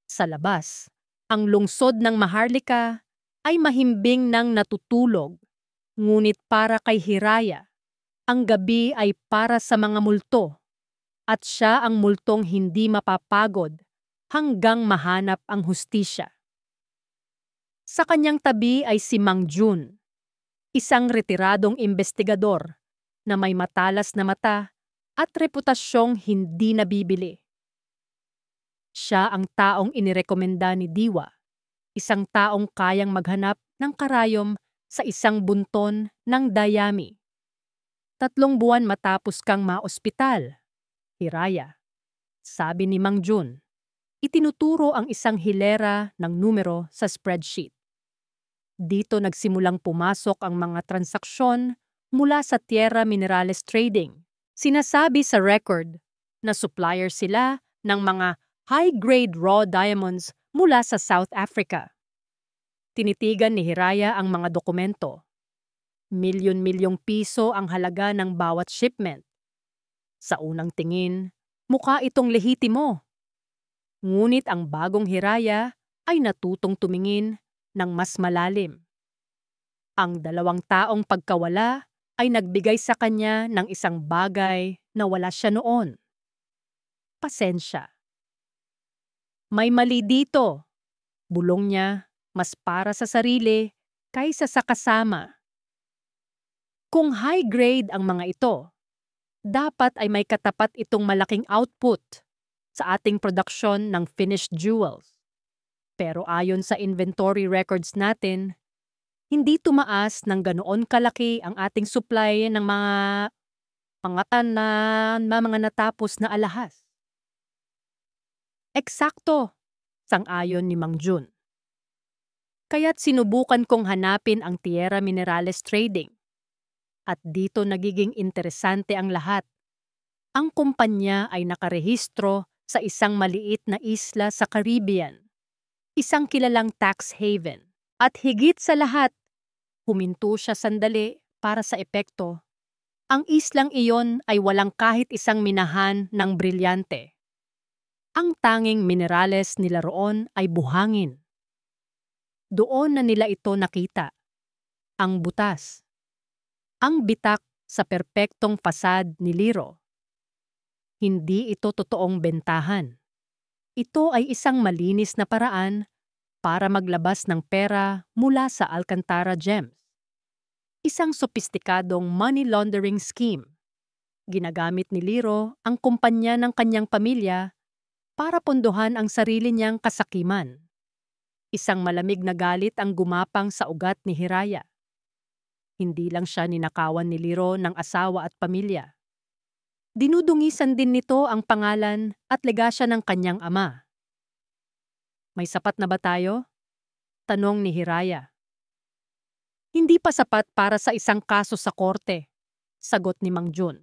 Sa labas, ang lungsod ng Maharlika ay mahimbing ng natutulog, ngunit para kay Hiraya, ang gabi ay para sa mga multo, at siya ang multong hindi mapapagod hanggang mahanap ang hustisya. Sa kanyang tabi ay si Mang Jun, isang retiradong investigador na may matalas na mata at reputasyong hindi nabibili. Siya ang taong inirekomenda ni Diwa, isang taong kayang maghanap ng karayom sa isang bunton ng dayami. 3 buwan matapos kang maospital, Hiraya, sabi ni Mang Jun. Itinuturo ang isang hilera ng numero sa spreadsheet. Dito nagsimulang pumasok ang mga transaksyon mula sa Tierra Minerales Trading. Sinasabi sa record na supplier sila ng mga high-grade raw diamonds mula sa South Africa. Tinitigan ni Hiraya ang mga dokumento. Milyon-milyong piso ang halaga ng bawat shipment. Sa unang tingin, mukha itong lehitimo. Ngunit ang bagong Hiraya ay natutong tumingin ng mas malalim. Ang 2 taong pagkawala ay nagbigay sa kanya ng isang bagay na wala siya noon. Pasensya. May mali dito, bulong niya, mas para sa sarili kaysa sa kasama. Kung high grade ang mga ito, dapat ay may katapat itong malaking output sa ating produksyon ng finished jewels. Pero ayon sa inventory records natin, hindi tumaas ng ganoon kalaki ang ating supply ng mga natapos na alahas. Eksakto, sang-ayon ni Mang Jun. Kaya't sinubukan kong hanapin ang Tierra Minerales Trading. At dito nagiging interesante ang lahat. Ang kumpanya ay nakarehistro sa isang maliit na isla sa Caribbean, isang kilalang tax haven. At higit sa lahat, huminto siya sandali para sa epekto. Ang islang iyon ay walang kahit isang minahan ng brilyante. Ang tanging minerales nila roon ay buhangin. Doon na nila ito nakita. Ang butas. Ang bitak sa perpektong fasad ni Liro. Hindi ito totoong bentahan. Ito ay isang malinis na paraan para maglabas ng pera mula sa Alcantara Gems. Isang sopistikadong money laundering scheme. Ginagamit ni Liro ang kumpanya ng kanyang pamilya para pondohan ang sarili niyang kasakiman. Isang malamig na galit ang gumapang sa ugat ni Hiraya. Hindi lang siya ninakawan ni Liro ng asawa at pamilya. Dinudungisan din nito ang pangalan at legasya ng kanyang ama. May sapat na ba tayo? Tanong ni Hiraya. Hindi pa sapat para sa isang kaso sa korte, sagot ni Mang Jun.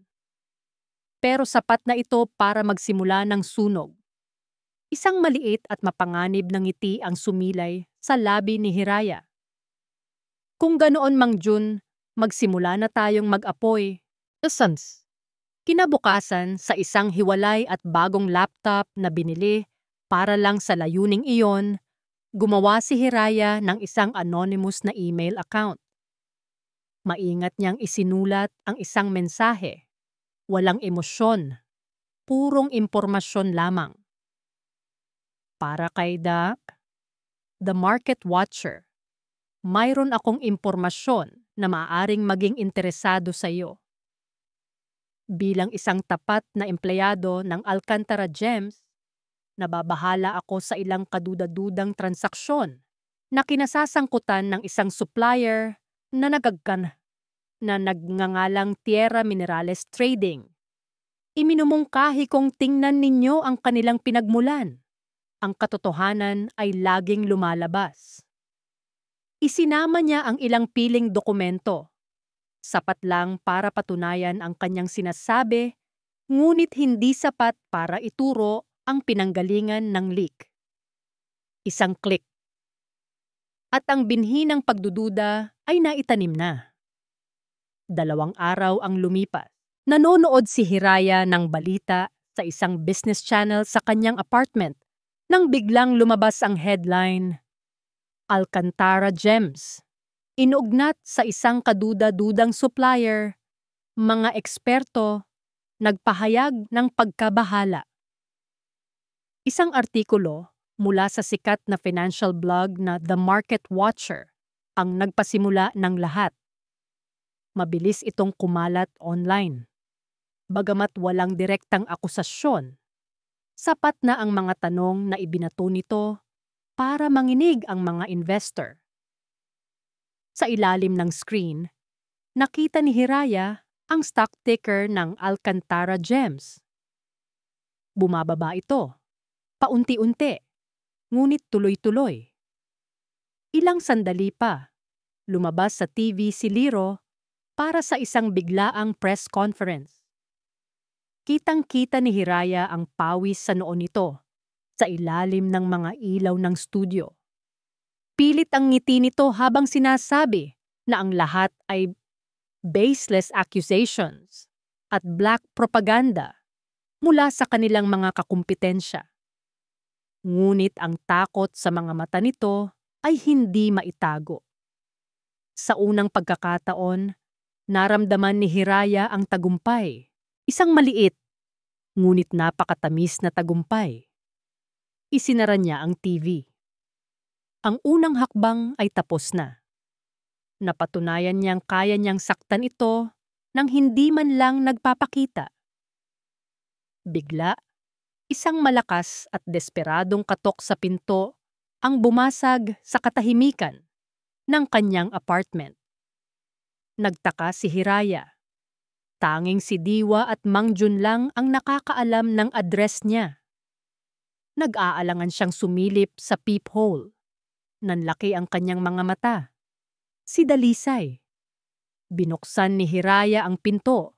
Pero sapat na ito para magsimula ng sunog. Isang maliit at mapanganib na ngiti ang sumilay sa labi ni Hiraya. Kung ganoon, Mang Jun, magsimula na tayong mag-apoy. Essence. Kinabukasan sa isang hiwalay at bagong laptop na binili para lang sa layuning iyon, Gumawa si Hiraya ng isang anonymous na email account. Maingat niyang isinulat ang isang mensahe. Walang emosyon, purong impormasyon lamang. Para kay The Market Watcher, mayroon akong impormasyon na maaaring maging interesado sa iyo. Bilang isang tapat na empleyado ng Alcantara Gems, nababahala ako sa ilang kaduda-dudang transaksyon na kinasasangkutan ng isang supplier na nagngangalang Tierra Minerales Trading. Iminumungkahi kong tingnan ninyo ang kanilang pinagmulan. Ang katotohanan ay laging lumalabas. Isinama niya ang ilang piling dokumento. Sapat lang para patunayan ang kanyang sinasabi, ngunit hindi sapat para ituro ang pinanggalingan ng leak. Isang click. At ang binhi ng pagdududa ay naitanim na. 2 araw ang lumipas. Nanonood si Hiraya ng balita sa isang business channel sa kanyang apartment nang biglang lumabas ang headline, Alcantara Gems. Inuugnat sa isang kaduda-dudang supplier, mga eksperto, nagpahayag ng pagkabahala. Isang artikulo mula sa sikat na financial blog na The Market Watcher ang nagpasimula ng lahat. Mabilis itong kumalat online. Bagamat walang direktang akusasyon, sapat na ang mga tanong na ibinato nito para manginig ang mga investor. Sa ilalim ng screen, nakita ni Hiraya ang stock ticker ng Alcantara Gems. Bumababa ito, paunti-unti, ngunit tuloy-tuloy. Ilang sandali pa, lumabas sa TV si Liro para sa isang biglaang press conference. Kitang-kita ni Hiraya ang pawis sa noo nito sa ilalim ng mga ilaw ng studio. Pilit ang ngiti nito habang sinasabi na ang lahat ay baseless accusations at black propaganda mula sa kanilang mga kakumpetensya. Ngunit ang takot sa mga mata nito ay hindi maitago. Sa unang pagkakataon, naramdaman ni Hiraya ang tagumpay. Isang maliit, ngunit napakatamis na tagumpay. Isinara niya ang TV. Ang unang hakbang ay tapos na. Napatunayan niyang kaya niyang saktan ito nang hindi man lang nagpapakita. Bigla, isang malakas at desperadong katok sa pinto ang bumasag sa katahimikan ng kanyang apartment. Nagtaka si Hiraya. Tanging si Diwa at Mang Jun lang ang nakakaalam ng address niya. Nag-aalangan siyang sumilip sa peephole. Nanlaki ang kanyang mga mata. Si Dalisay. Binuksan ni Hiraya ang pinto.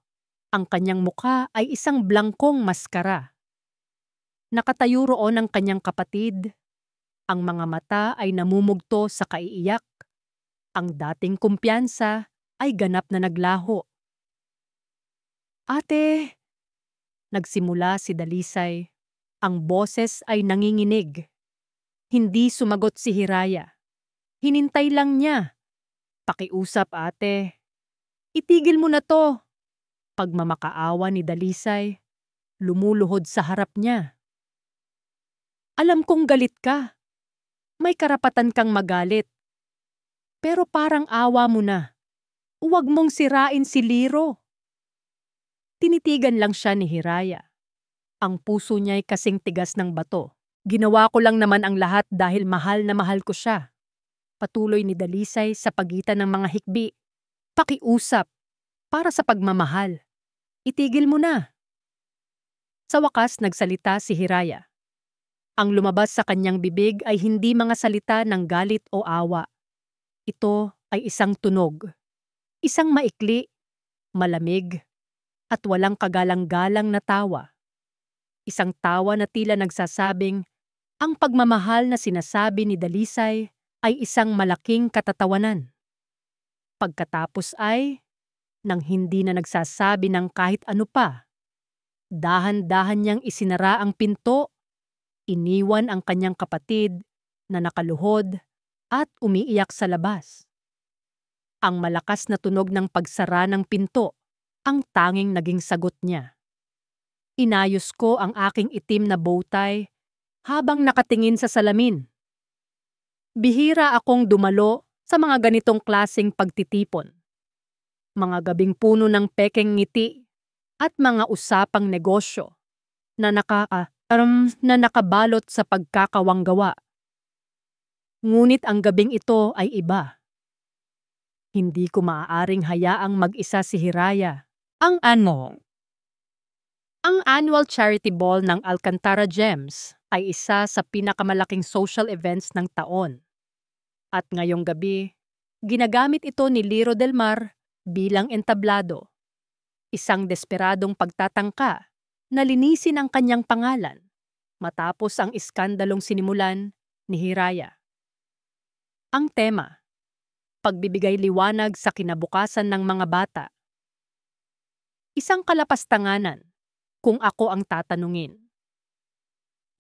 Ang kanyang mukha ay isang blangkong maskara. Nakatayo roon ang kanyang kapatid. Ang mga mata ay namumugto sa kaiiyak. Ang dating kumpiyansa ay ganap na naglaho. Ate! Nagsimula si Dalisay. Ang boses ay nanginginig. Hindi sumagot si Hiraya. Hinintay lang niya. Pakiusap, ate. Itigil mo na to. Pagmamakaawa ni Dalisay, lumuluhod sa harap niya. Alam kong galit ka. May karapatan kang magalit. Pero parang awa mo na. Huwag mong sirain si Liro. Tinitigan lang siya ni Hiraya. Ang puso niya'y kasing tigas ng bato. Ginawa ko lang naman ang lahat dahil mahal na mahal ko siya. Patuloy ni Dalisay sa pagitan ng mga hikbi. Pakiusap. Para sa pagmamahal. Itigil mo na. Sa wakas nagsalita si Hiraya. Ang lumabas sa kanyang bibig ay hindi mga salita ng galit o awa. Ito ay isang tunog. Isang maikli, malamig, at walang kagalang-galang na tawa. Isang tawa na tila nagsasabing, ang pagmamahal na sinasabi ni Dalisay ay isang malaking katatawanan. Pagkatapos ay, nang hindi na nagsasabi ng kahit ano pa, dahan-dahan niyang isinara ang pinto, iniwan ang kanyang kapatid na nakaluhod at umiiyak sa labas. Ang malakas na tunog ng pagsara ng pinto ang tanging naging sagot niya. Inayos ko ang aking itim na bowtie habang nakatingin sa salamin. Bihira akong dumalo sa mga ganitong klaseng pagtitipon. Mga gabing puno ng pekeng ngiti at mga usapang negosyo na nakabalot sa pagkakawanggawa. Ngunit ang gabing ito ay iba. Hindi ko maaaring hayaang mag-isa si Hiraya. Ang annual charity ball ng Alcantara Gems ay isa sa pinakamalaking social events ng taon. At ngayong gabi, ginagamit ito ni Liro Del Mar bilang entablado. Isang desperadong pagtatangka na linisin ang kanyang pangalan matapos ang iskandalong sinimulan ni Hiraya. Ang tema, pagbibigay liwanag sa kinabukasan ng mga bata. Isang kalapastanganan kung ako ang tatanungin.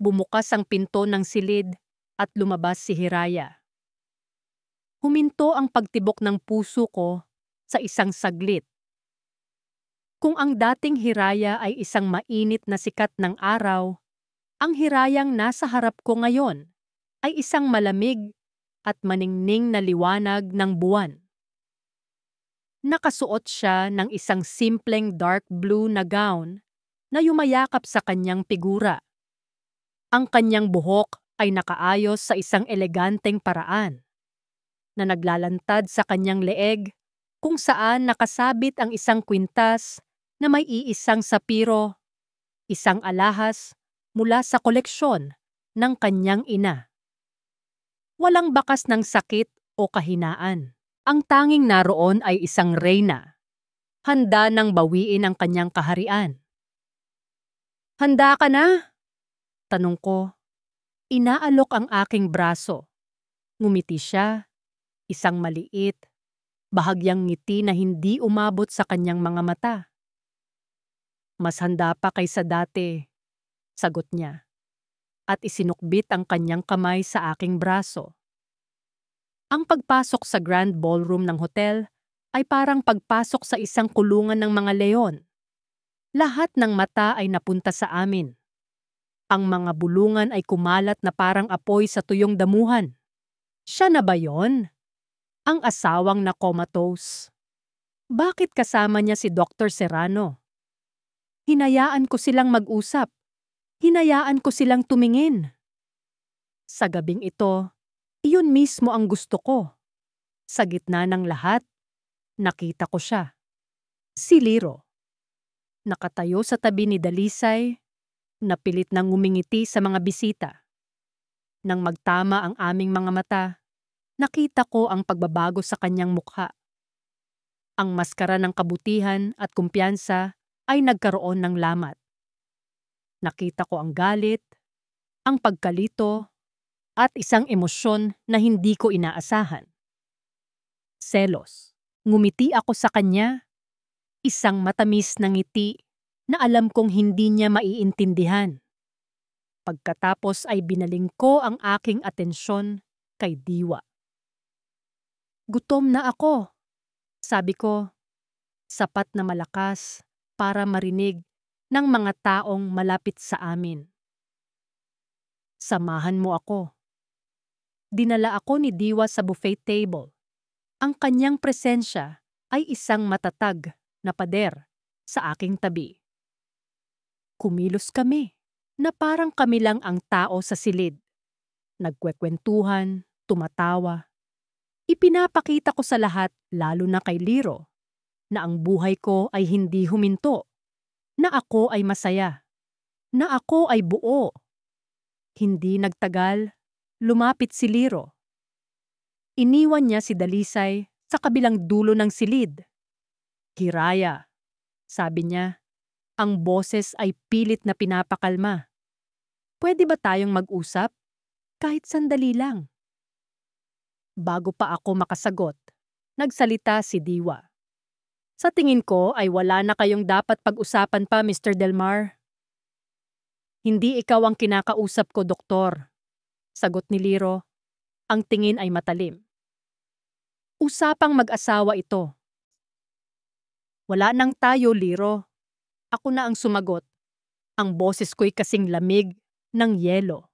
Bumukas ang pinto ng silid at lumabas si Hiraya. Huminto ang pagtibok ng puso ko sa isang saglit. Kung ang dating Hiraya ay isang mainit na sikat ng araw, ang Hirayang nasa harap ko ngayon ay isang malamig at maningning na liwanag ng buwan. Nakasuot siya ng isang simpleng dark blue na gown na yumayakap sa kanyang figura. Ang kanyang buhok ay nakaayos sa isang eleganteng paraan na naglalantad sa kanyang leeg kung saan nakasabit ang isang kwintas na may iisang sapiro, isang alahas mula sa koleksyon ng kanyang ina. Walang bakas ng sakit o kahinaan. Ang tanging naroon ay isang reyna, handa nang bawiin ang kanyang kaharian. "Handa ka na?" tanong ko. Inaalok ang aking braso. Ngumiti siya, isang maliit, bahagyang ngiti na hindi umabot sa kanyang mga mata. "Mas handa pa kaysa dati," sagot niya, at isinukbit ang kanyang kamay sa aking braso. Ang pagpasok sa grand ballroom ng hotel ay parang pagpasok sa isang kulungan ng mga leon. Lahat ng mata ay napunta sa amin. Ang mga bulungan ay kumalat na parang apoy sa tuyong damuhan. Siya na ba yon? Ang asawang na comatose. Bakit kasama niya si Dr. Serrano? Hinayaan ko silang mag-usap. Hinayaan ko silang tumingin. Sa gabing ito, iyon mismo ang gusto ko. Sa gitna ng lahat, nakita ko siya. Si Liro. Nakatayo sa tabi ni Dalisay, napilit nang ngumingiti sa mga bisita. Nang magtama ang aming mga mata, nakita ko ang pagbabago sa kanyang mukha. Ang maskara ng kabutihan at kumpiyansa ay nagkaroon ng lamat. Nakita ko ang galit, ang pagkalito, at isang emosyon na hindi ko inaasahan. Selos. Ngumiti ako sa kanya. Isang matamis na ngiti na alam kong hindi niya maiintindihan. Pagkatapos ay binaling ko ang aking atensyon kay Diwa. "Gutom na ako," sabi ko, sapat na malakas para marinig ng mga taong malapit sa amin. "Samahan mo ako." Dinala ako ni Diwa sa buffet table. Ang kanyang presensya ay isang matatag na pader sa aking tabi. Kumilos kami na parang kami lang ang tao sa silid. Nagkwekwentuhan, tumatawa. Ipinapakita ko sa lahat, lalo na kay Liro, na ang buhay ko ay hindi huminto, na ako ay masaya, na ako ay buo. Hindi nagtagal, lumapit si Liro. Iniwan niya si Dalisay sa kabilang dulo ng silid. "Hiraya," sabi niya, ang boses ay pilit na pinapakalma. "Pwede ba tayong mag-usap? Kahit sandali lang." Bago pa ako makasagot, nagsalita si Diwa. "Sa tingin ko ay wala na kayong dapat pag-usapan pa, Mr. Del Mar." "Hindi ikaw ang kinakausap ko, Doktor," sagot ni Liro. Ang tingin ay matalim. Usapang mag-asawa ito. Wala nang tayo, Liro. Ako na ang sumagot. Ang boses ko'y kasing lamig ng yelo.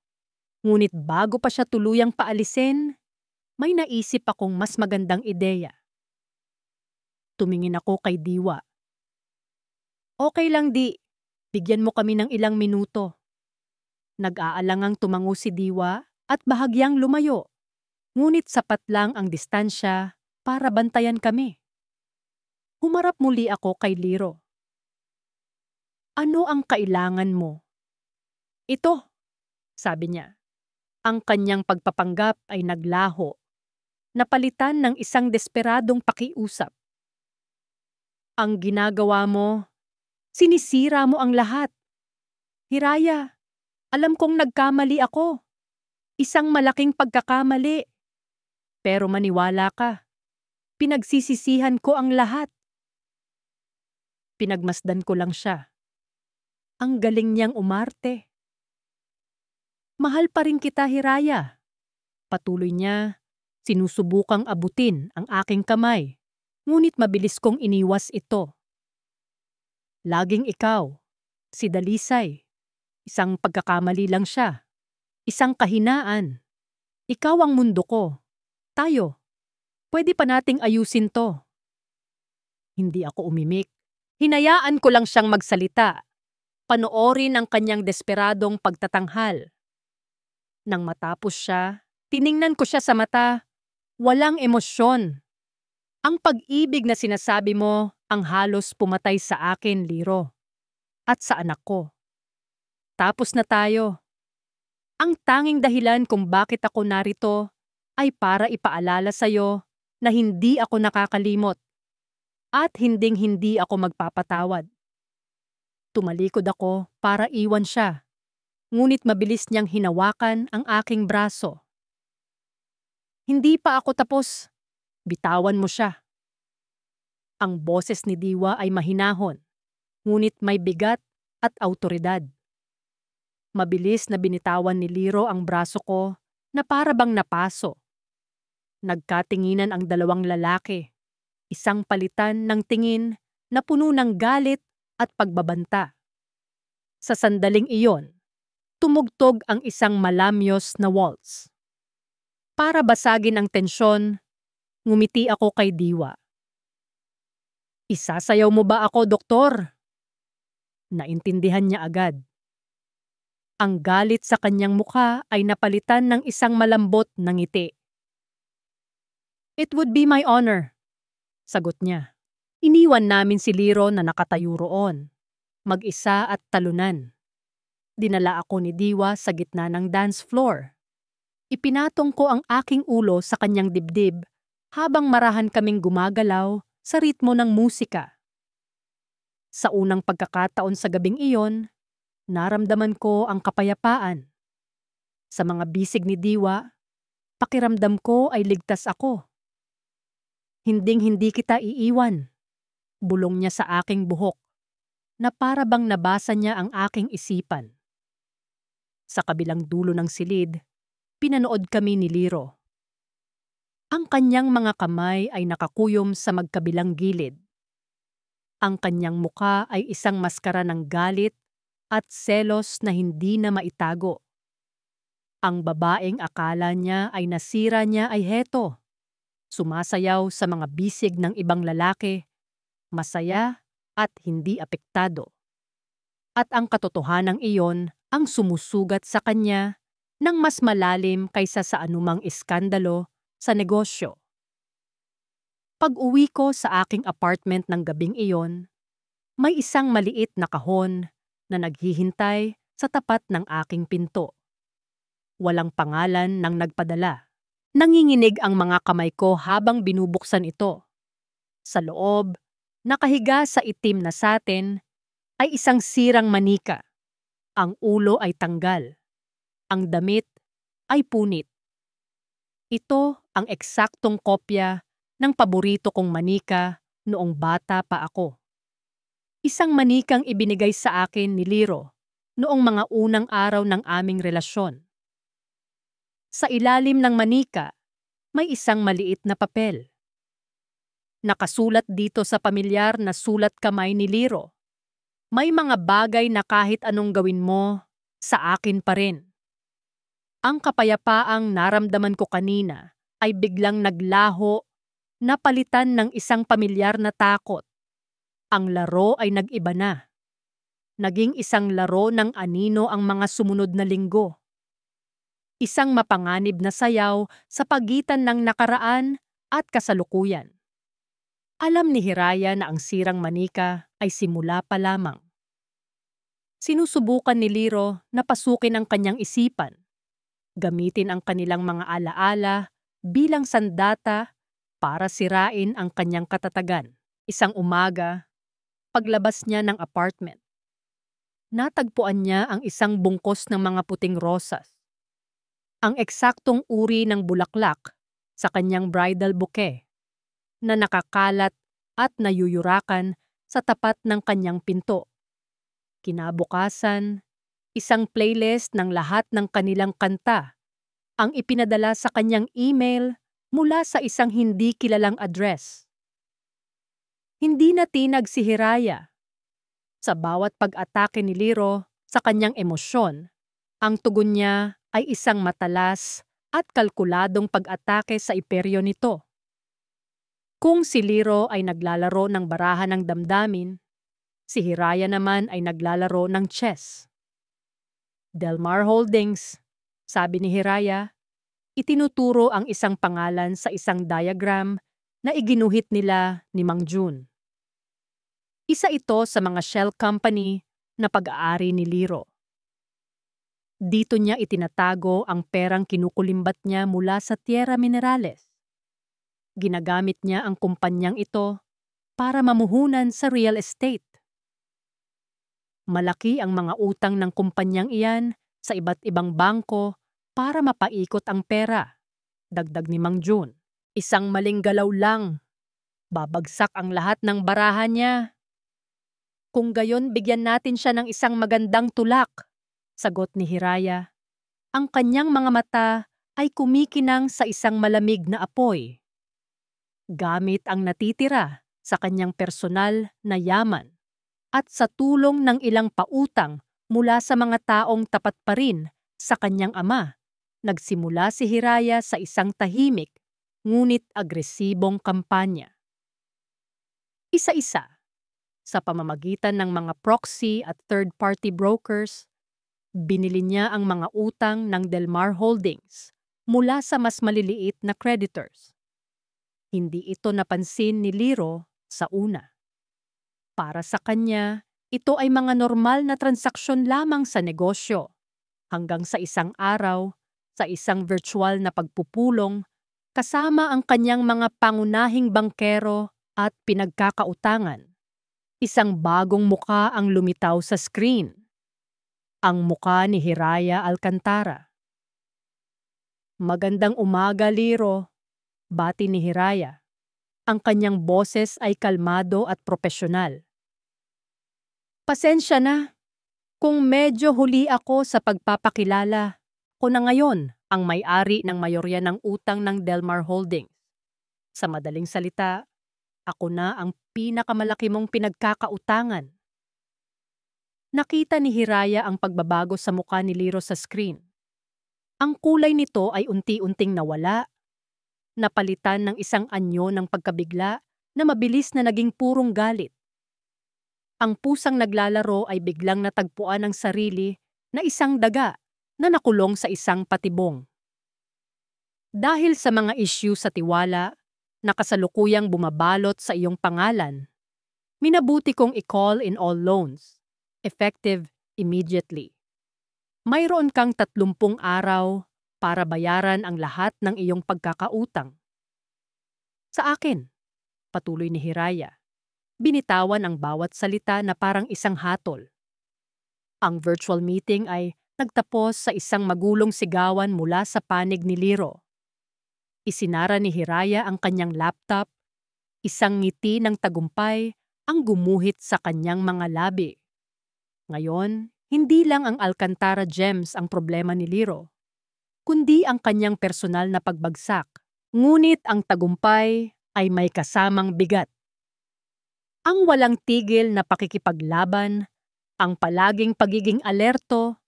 Ngunit bago pa siya tuluyang paalisin, may naisip akong mas magandang ideya. Tumingin ako kay Diwa. Okay lang, Di. Bigyan mo kami ng ilang minuto. Nag-aalangang tumango si Diwa at bahagyang lumayo. Ngunit sapat lang ang distansya para bantayan kami. Humarap muli ako kay Liro. Ano ang kailangan mo? Ito, sabi niya. Ang kanyang pagpapanggap ay naglaho, napalitan ng isang desperadong pakiusap. Ang ginagawa mo, sinisira mo ang lahat. Hiraya, alam kong nagkamali ako. Isang malaking pagkakamali. Pero maniwala ka, pinagsisisihan ko ang lahat. Pinagmasdan ko lang siya. Ang galing niyang umarte. Mahal pa rin kita, Hiraya. Patuloy niya, sinusubukang abutin ang aking kamay, ngunit mabilis kong iniwas ito. Laging ikaw, si Dalisay. Isang pagkakamali lang siya. Isang kahinaan. Ikaw ang mundo ko. Tayo. Pwede pa nating ayusin to. Hindi ako umimik. Hinayaan ko lang siyang magsalita. Panoorin ang kanyang desperadong pagtatanghal. Nang matapos siya, tiningnan ko siya sa mata. Walang emosyon. Ang pag-ibig na sinasabi mo ang halos pumatay sa akin, Liro. At sa anak ko. Tapos na tayo. Ang tanging dahilan kung bakit ako narito ay para ipaalala sa'yo na hindi ako nakakalimot at hinding-hindi ako magpapatawad. Tumalikod ako para iwan siya, ngunit mabilis niyang hinawakan ang aking braso. Hindi pa ako tapos. Bitawan mo siya. Ang boses ni Diwa ay mahinahon, ngunit may bigat at awtoridad. Mabilis na binitawan ni Liro ang braso ko na para bang napaso. Nagkatinginan ang dalawang lalaki, isang palitan ng tingin na puno ng galit at pagbabanta. Sa sandaling iyon, tumugtog ang isang malamyos na waltz. Para basagin ang tensyon, ngumiti ako kay Diwa. Isasayaw mo ba ako, doktor? Naintindihan niya agad. Ang galit sa kanyang mukha ay napalitan ng isang malambot na ngiti. It would be my honor, sagot niya. Iniwan namin si Liro na nakatayo roon, mag-isa at talunan. Dinala ako ni Diwa sa gitna ng dance floor. Ipinatong ko ang aking ulo sa kanyang dibdib habang marahan kaming gumagalaw sa ritmo ng musika. Sa unang pagkakataon sa gabing iyon, naramdaman ko ang kapayapaan. Sa mga bisig ni Diwa, pakiramdam ko ay ligtas ako. Hinding-hindi kita iiwan. Bulong niya sa aking buhok, na para bang nabasa niya ang aking isipan. Sa kabilang dulo ng silid, pinanood kami ni Liro. Ang kanyang mga kamay ay nakakuyom sa magkabilang gilid. Ang kanyang muka ay isang maskara ng galit at selos na hindi na maitago. Ang babaeng akala niya ay nasira niya ay heto. Sumasayaw sa mga bisig ng ibang lalaki, masaya at hindi apektado. At ang katotohanan iyon ang sumusugat sa kanya ng mas malalim kaysa sa anumang iskandalo sa negosyo. Pag-uwi ko sa aking apartment ng gabing iyon, may isang maliit na kahon na naghihintay sa tapat ng aking pinto. Walang pangalan ng nagpadala. Nanginginig ang mga kamay ko habang binubuksan ito. Sa loob, nakahiga sa itim na satin, ay isang sirang manika. Ang ulo ay tanggal. Ang damit ay punit. Ito ang eksaktong kopya ng paborito kong manika noong bata pa ako. Isang manikang ibinigay sa akin ni Liro noong mga unang araw ng aming relasyon. Sa ilalim ng manika, may isang maliit na papel. Nakasulat dito sa pamilyar na sulat kamay ni Liro. May mga bagay na kahit anong gawin mo, sa akin pa rin. Ang kapayapaang naramdaman ko kanina ay biglang naglaho, napalitan ng isang pamilyar na takot. Ang laro ay nag-iba na. Naging isang laro ng anino ang mga sumunod na linggo. Isang mapanganib na sayaw sa pagitan ng nakaraan at kasalukuyan. Alam ni Hiraya na ang sirang manika ay simula pa lamang. Sinusubukan ni Liro na pasukin ang kanyang isipan, gamitin ang kanilang mga alaala bilang sandata para sirain ang kanyang katatagan. Isang umaga, paglabas niya ng apartment, natagpuan niya ang isang bungkos ng mga puting rosas. Ang eksaktong uri ng bulaklak sa kanyang bridal bouquet na nakakalat at nayuyurakan sa tapat ng kanyang pinto. Kinabukasan, isang playlist ng lahat ng kanilang kanta ang ipinadala sa kanyang email mula sa isang hindi kilalang address. Hindi natinag si Hiraya. Sa bawat pag-atake ni Liro sa kanyang emosyon, ang tugon niya ay isang matalas at kalkuladong pag-atake sa iperyo nito. Kung si Liro ay naglalaro ng barahan ng damdamin, si Hiraya naman ay naglalaro ng chess. Delmar Holdings, sabi ni Hiraya, itinuturo ang isang pangalan sa isang diagram na iginuhit nila ni Mang Jun. Isa ito sa mga shell company na pag-aari ni Liro. Dito niya itinatago ang perang kinukulimbat niya mula sa Tierra Minerales. Ginagamit niya ang kumpanyang ito para mamuhunan sa real estate. Malaki ang mga utang ng kumpanyang iyan sa iba't ibang bangko para mapaikot ang pera, dagdag ni Mang Jun. Isang maling galaw lang, babagsak ang lahat ng barahan niya. Kung gayon, bigyan natin siya ng isang magandang tulak, sagot ni Hiraya. Ang kanyang mga mata ay kumikinang sa isang malamig na apoy. Gamit ang natitira sa kanyang personal na yaman at sa tulong ng ilang pautang mula sa mga taong tapat pa rin sa kanyang ama, nagsimula si Hiraya sa isang tahimik ngunit agresibong kampanya. Isa-isa, sa pamamagitan ng mga proxy at third-party brokers, binili niya ang mga utang ng Delmar Holdings mula sa mas maliliit na creditors. Hindi ito napansin ni Liro sa una. Para sa kanya, ito ay mga normal na transaksyon lamang sa negosyo, hanggang sa isang araw, sa isang virtual na pagpupulong, kasama ang kanyang mga pangunahing bangkero at pinagkakautangan. Isang bagong muka ang lumitaw sa screen. Ang muka ni Hiraya Alcantara. Magandang umaga, Liro, bati ni Hiraya. Ang kanyang boses ay kalmado at propesyonal. Pasensya na. Kung medyo huli ako sa pagpapakilala, ako na ngayon ang may-ari ng mayorya ng utang ng Delmar Holdings. Sa madaling salita, ako na ang pinakamalaki mong pinagkakautangan. Nakita ni Hiraya ang pagbabago sa mukha ni Liro sa screen. Ang kulay nito ay unti-unting nawala, napalitan ng isang anyo ng pagkabigla na mabilis na naging purong galit. Ang pusang naglalaro ay biglang natagpuan ng sarili na isang daga na nakulong sa isang patibong. Dahil sa mga issue sa tiwala na kasalukuyang bumabalot sa iyong pangalan, minabuti kong i-call in all loans, effective immediately. Mayroon kang 30 araw para bayaran ang lahat ng iyong pagkakautang. Sa akin, patuloy ni Hiraya, binitawan ang bawat salita na parang isang hatol. Ang virtual meeting ay nagtapos sa isang magulong sigawan mula sa panig ni Liro. Isinara ni Hiraya ang kanyang laptop, isang ngiti ng tagumpay ang gumuhit sa kanyang mga labi. Ngayon, hindi lang ang Alcantara Gems ang problema ni Liro. kundi ang kanyang personal na pagbagsak. Ngunit ang tagumpay ay may kasamang bigat. Ang walang tigil na pakikipaglaban, ang palaging pagiging alerto,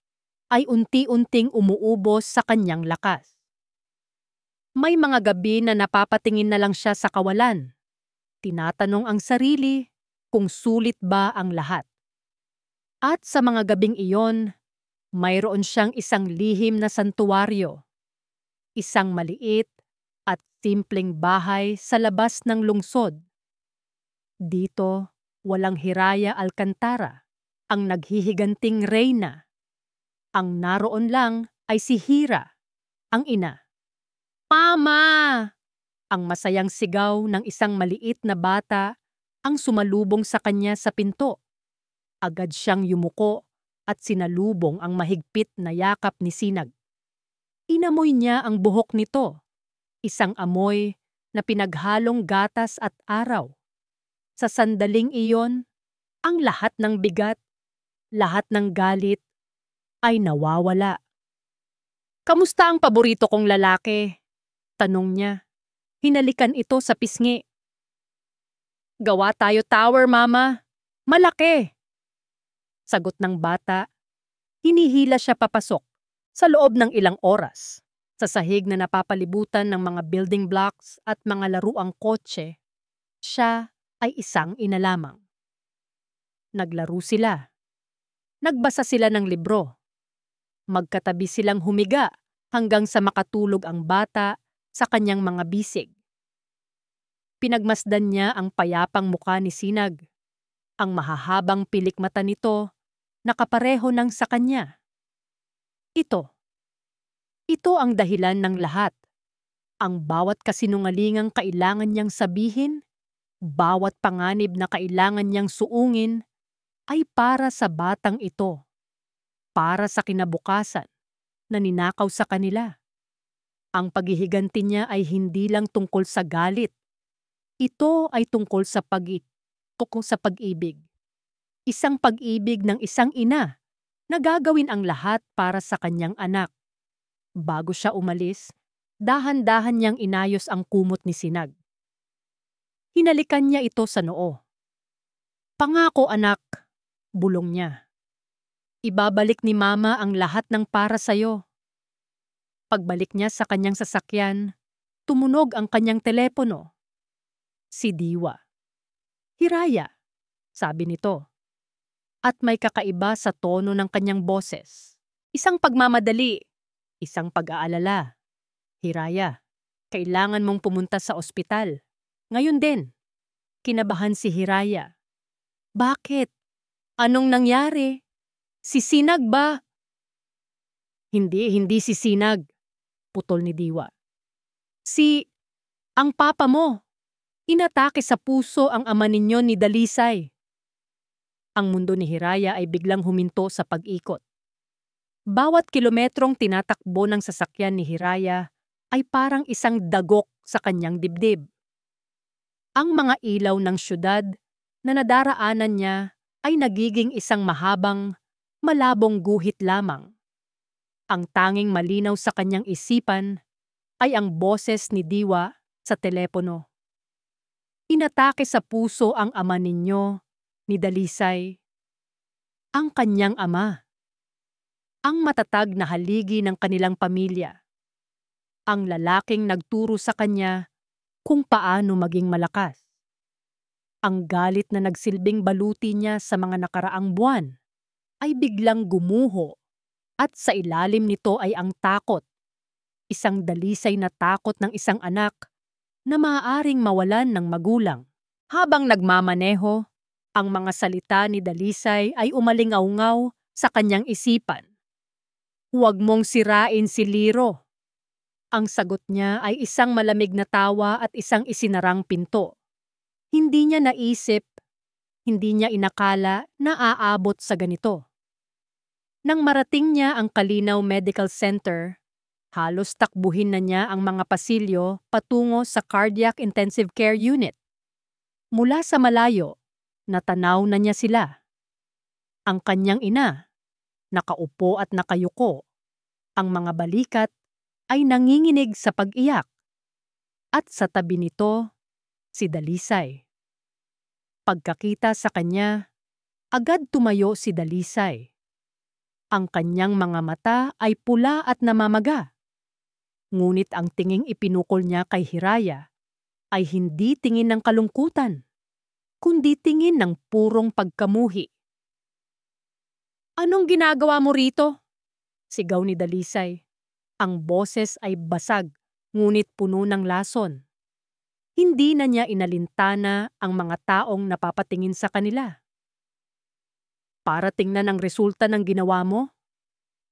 ay unti-unting umuubos sa kanyang lakas. May mga gabi na napapatingin na lang siya sa kawalan. Tinatanong ang sarili kung sulit ba ang lahat. At sa mga gabing iyon, mayroon siyang isang lihim na santuwaryo. Isang maliit at simpleng bahay sa labas ng lungsod. Dito, walang Hiraya Alcantara, ang naghihiganting reyna. Ang naroon lang ay si Hira, ang ina. Mama! Ang masayang sigaw ng isang maliit na bata ang sumalubong sa kanya sa pinto. Agad siyang yumuko at sinalubong ang mahigpit na yakap ni Sinag. Inamoy niya ang buhok nito, isang amoy na pinaghalong gatas at araw. Sa sandaling iyon, ang lahat ng bigat, lahat ng galit, ay nawawala. Kamusta ang paborito kong lalaki? Tanong niya. Hinalikan ito sa pisngi. Gawa tayo tower, mama. Malaki. Sagot ng bata. Hinihila siya papasok. Sa loob ng ilang oras, sa sahig na napapalibutan ng mga building blocks at mga laruang kotse, siya ay isang ina lamang. Naglaro sila. Nagbasa sila ng libro. Magkatabi silang humiga hanggang sa makatulog ang bata sa kanyang mga bisig. Pinagmasdan niya ang payapang mukha ni Sinag. Ang mahahabang pilik mata nito nakapareho ng sa kanya. Ito ang dahilan ng lahat. Ang bawat kasinungalingang kailangan niyang sabihin, bawat panganib na kailangan niyang suungin, ay para sa batang ito. Para sa kinabukasan na ninakaw sa kanila. Ang paghihiganti niya ay hindi lang tungkol sa galit. Ito ay tungkol sa pag-ibig. Isang pag-ibig ng isang ina na gagawin ang lahat para sa kanyang anak. Bago siya umalis, dahan-dahan niyang inayos ang kumot ni Sinag. Hinalikan niya ito sa noo. Pangako anak, bulong niya. Ibabalik ni mama ang lahat ng para sayo. Pagbalik niya sa kanyang sasakyan, tumunog ang kanyang telepono. Si Diwa. Hiraya, sabi nito. At may kakaiba sa tono ng kanyang boses. Isang pagmamadali, isang pag-aalala. Hiraya, kailangan mong pumunta sa ospital. Ngayon din. Kinabahan si Hiraya. Bakit? Anong nangyari? Si Sinag ba? Hindi si Sinag, putol ni Diwa. Ang papa mo. Inatake sa puso ang ama ninyo ni Dalisay. Ang mundo ni Hiraya ay biglang huminto sa pag-ikot. Bawat kilometrong tinatakbo ng sasakyan ni Hiraya ay parang isang dagok sa kanyang dibdib. Ang mga ilaw ng syudad na nadaraanan niya ay nagiging isang mahabang, malabong guhit lamang. Ang tanging malinaw sa kanyang isipan ay ang boses ni Diwa sa telepono. Inatake sa puso ang ama ninyo, ni Dalisay. Ang kanyang ama. Ang matatag na haligi ng kanilang pamilya. Ang lalaking nagturo sa kanya kung paano maging malakas. Ang galit na nagsilbing baluti niya sa mga nakaraang buwan ay biglang gumuho at sa ilalim nito ay ang takot. Isang dalisay na takot ng isang anak na maaaring mawalan ng magulang. Habang nagmamaneho, ang mga salita ni Dalisay ay umalingaw-ngaw sa kanyang isipan. Huwag mong sirain si Liro. Ang sagot niya ay isang malamig na tawa at isang isinarang pinto. Hindi niya naisip, hindi niya inakala na aabot sa ganito. Nang marating niya ang Kalinaw Medical Center, halos takbuhin na niya ang mga pasilyo patungo sa Cardiac Intensive Care Unit. Mula sa malayo, natanaw na niya sila. Ang kanyang ina, nakaupo at nakayuko, ang mga balikat ay nanginginig sa pag-iyak. At sa tabi nito, si Dalisay. Pagkakita sa kanya, agad tumayo si Dalisay. Ang kanyang mga mata ay pula at namamaga. Ngunit ang tinging ipinukol niya kay Hiraya ay hindi tingin ng kalungkutan, kundi tingin ng purong pagkamuhi. "Anong ginagawa mo rito?" sigaw ni Dalisay. Ang boses ay basag, ngunit puno ng lason. Hindi na niya inalintana ang mga taong napapatingin sa kanila. "Para tingnan ang resulta ng ginawa mo?"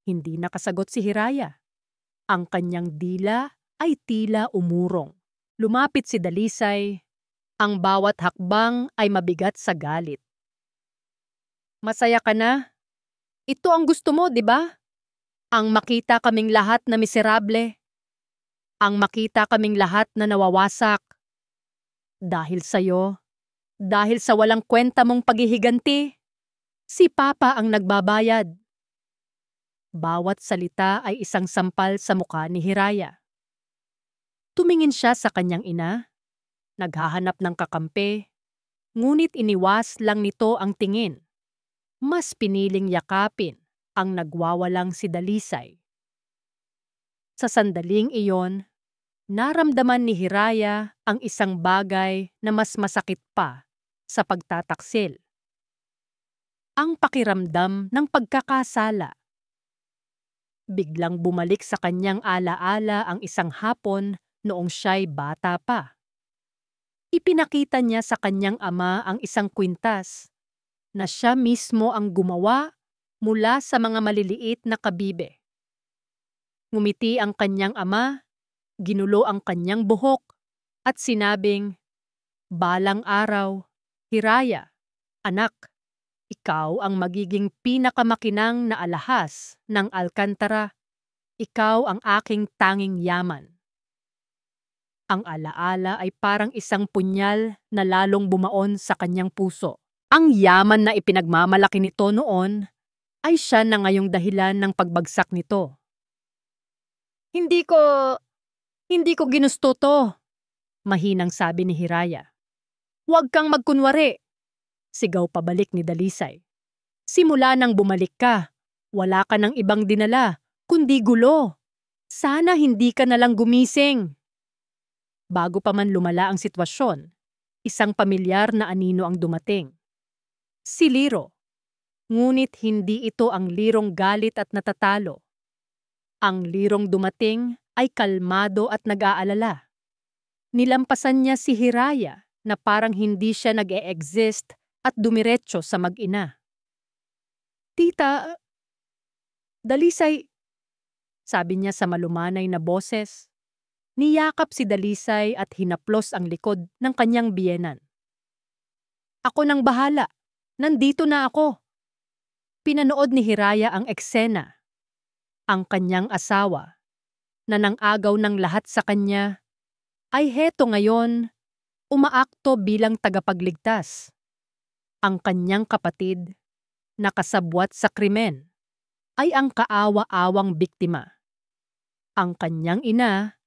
Hindi nakasagot si Hiraya. Ang kanyang dila ay tila umurong. Lumapit si Dalisay. Ang bawat hakbang ay mabigat sa galit. "Masaya ka na? Ito ang gusto mo, di ba? Ang makita kaming lahat na miserable. Ang makita kaming lahat na nawawasak. Dahil sa'yo, dahil sa walang kwenta mong paghihiganti, si Papa ang nagbabayad." Bawat salita ay isang sampal sa mukha ni Hiraya. Tumingin siya sa kanyang ina, naghahanap ng kakampi, ngunit iniwas lang nito ang tingin. Mas piniling yakapin ang nagwawalang si Dalisay. Sa sandaling iyon, naramdaman ni Hiraya ang isang bagay na mas masakit pa sa pagtataksil. Ang pakiramdam ng pagkakasala. Biglang bumalik sa kanyang alaala ang isang hapon noong siya'y bata pa. Ipinakita niya sa kanyang ama ang isang kwintas na siya mismo ang gumawa mula sa mga maliliit na kabibe. Ngumiti ang kanyang ama, ginulo ang kanyang buhok, at sinabing, "Balang araw, Hiraya, anak, ikaw ang magiging pinakamakinang na alahas ng Alcantara. Ikaw ang aking tanging yaman." Ang alaala ay parang isang punyal na lalong bumaon sa kanyang puso. Ang yaman na ipinagmamalaki nito noon ay siya na ngayong dahilan ng pagbagsak nito. Hindi ko ginusto to," mahinang sabi ni Hiraya. "Huwag kang magkunwari," sigaw pabalik ni Dalisay. "Simula nang bumalik ka, wala ka ng ibang dinala, kundi gulo. Sana hindi ka nalang gumising." Bago pa man lumala ang sitwasyon, isang pamilyar na anino ang dumating. Si Liro. Ngunit hindi ito ang lirong galit at natatalo. Ang lirong dumating ay kalmado at nag-aalala. Nilampasan niya si Hiraya na parang hindi siya nag-e-exist at dumiretso sa mag-ina. "Tita, Dalisay," sabi niya sa malumanay na boses. Niyakap si Dalisay at hinaplos ang likod ng kanyang biyenan. "Ako nang bahala. Nandito na ako." Pinanood ni Hiraya ang eksena. Ang kanyang asawa, na nang-agaw ng lahat sa kanya, ay heto ngayon, umaakto bilang tagapagligtas. Ang kanyang kapatid, nakasabwat sa krimen, ay ang kaawa-awang biktima. Ang kanyang ina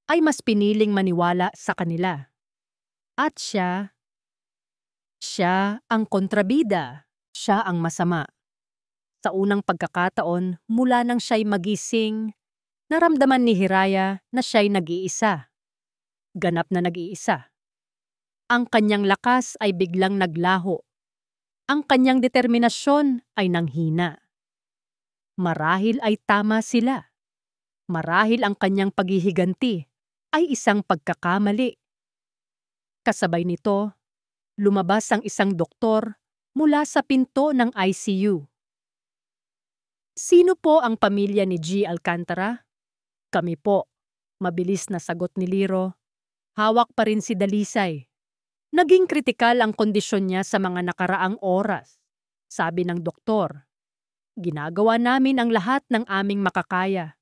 ay mas piniling maniwala sa kanila. At siya ang kontrabida, siya ang masama. Sa unang pagkakataon mula nang siya'y magising, naramdaman ni Hiraya na siya'y nag-iisa. Ganap na nag-iisa. Ang kanyang lakas ay biglang naglaho. Ang kanyang determinasyon ay nanghina. Marahil ay tama sila. Marahil ang kanyang paghihiganti ay isang pagkakamali. Kasabay nito, lumabas ang isang doktor mula sa pinto ng ICU. "Sino po ang pamilya ni G. Alcantara?" "Kami po," mabilis na sagot ni Liro. Hawak pa rin si Dalisay. "Naging kritikal ang kondisyon niya sa mga nakaraang oras," sabi ng doktor. "Ginagawa namin ang lahat ng aming makakaya,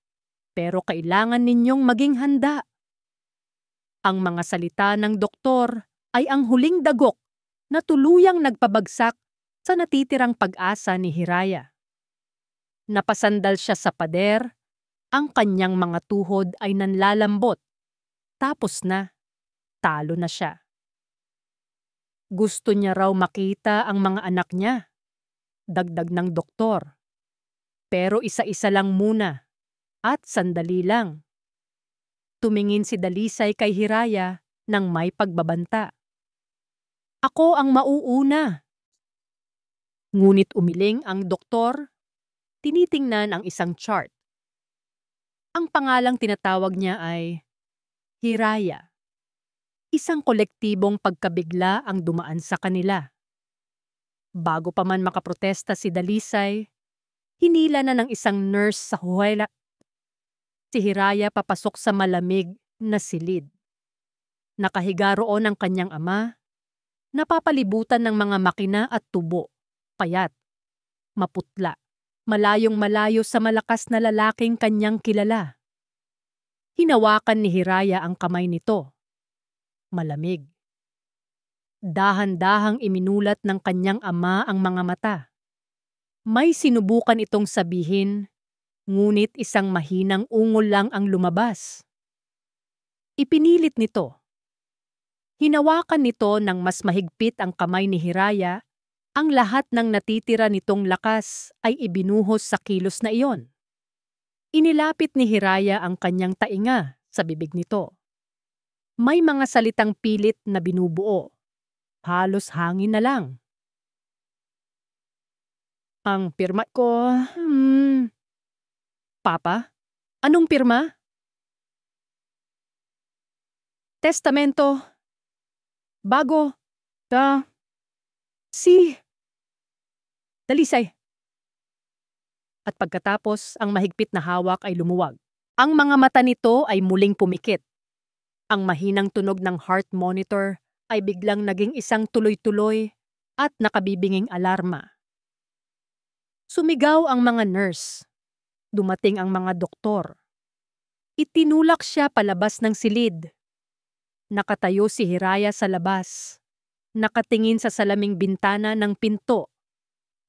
pero kailangan ninyong maging handa." Ang mga salita ng doktor ay ang huling dagok na tuluyang nagpabagsak sa natitirang pag-asa ni Hiraya. Napasandal siya sa pader Ang kanyang mga tuhod ay nanlalambot. Tapos na, talo na siya. Gusto niya raw makita ang mga anak niya, dagdag ng doktor. Pero isa-isa lang muna, at sandali lang. Tumingin si Dalisay kay Hiraya nang may pagbabanta. Ako ang mauuna. Ngunit umiling ang doktor, tinitingnan ang isang chart. Ang pangalang tinatawag niya ay Hiraya. Isang kolektibong pagkabigla ang dumaan sa kanila. Bago pa man makaprotesta si Dalisay, hinila na ng isang nurse sa huwela. Si Hiraya papasok sa malamig na silid. Nakahiga roon ang kanyang ama, napapalibutan ng mga makina at tubo, payat, maputla, malayong malayo sa malakas na lalaking kanyang kilala. Hinawakan ni Hiraya ang kamay nito. Malamig. Dahan-dahang iminulat ng kanyang ama ang mga mata. May sinubukan itong sabihin, ngunit isang mahinang ungol lang ang lumabas. Ipinilit nito. Hinawakan nito ng mas mahigpit ang kamay ni Hiraya, ang lahat ng natitira nitong lakas ay ibinuhos sa kilos na iyon. Inilapit ni Hiraya ang kanyang tainga sa bibig nito. May mga salitang pilit na binubuo. Halos hangin na lang. Ang pirma ko, Papa, anong pirma? Testamento. Bago. Dalisay. At pagkatapos, ang mahigpit na hawak ay lumuwag. Ang mga mata nito ay muling pumikit. Ang mahinang tunog ng heart monitor ay biglang naging isang tuloy-tuloy at nakabibinging alarma. Sumigaw ang mga nurse. Dumating ang mga doktor. Itinulak siya palabas ng silid. Nakatayo si Hiraya sa labas. Nakatingin sa salaming bintana ng pinto.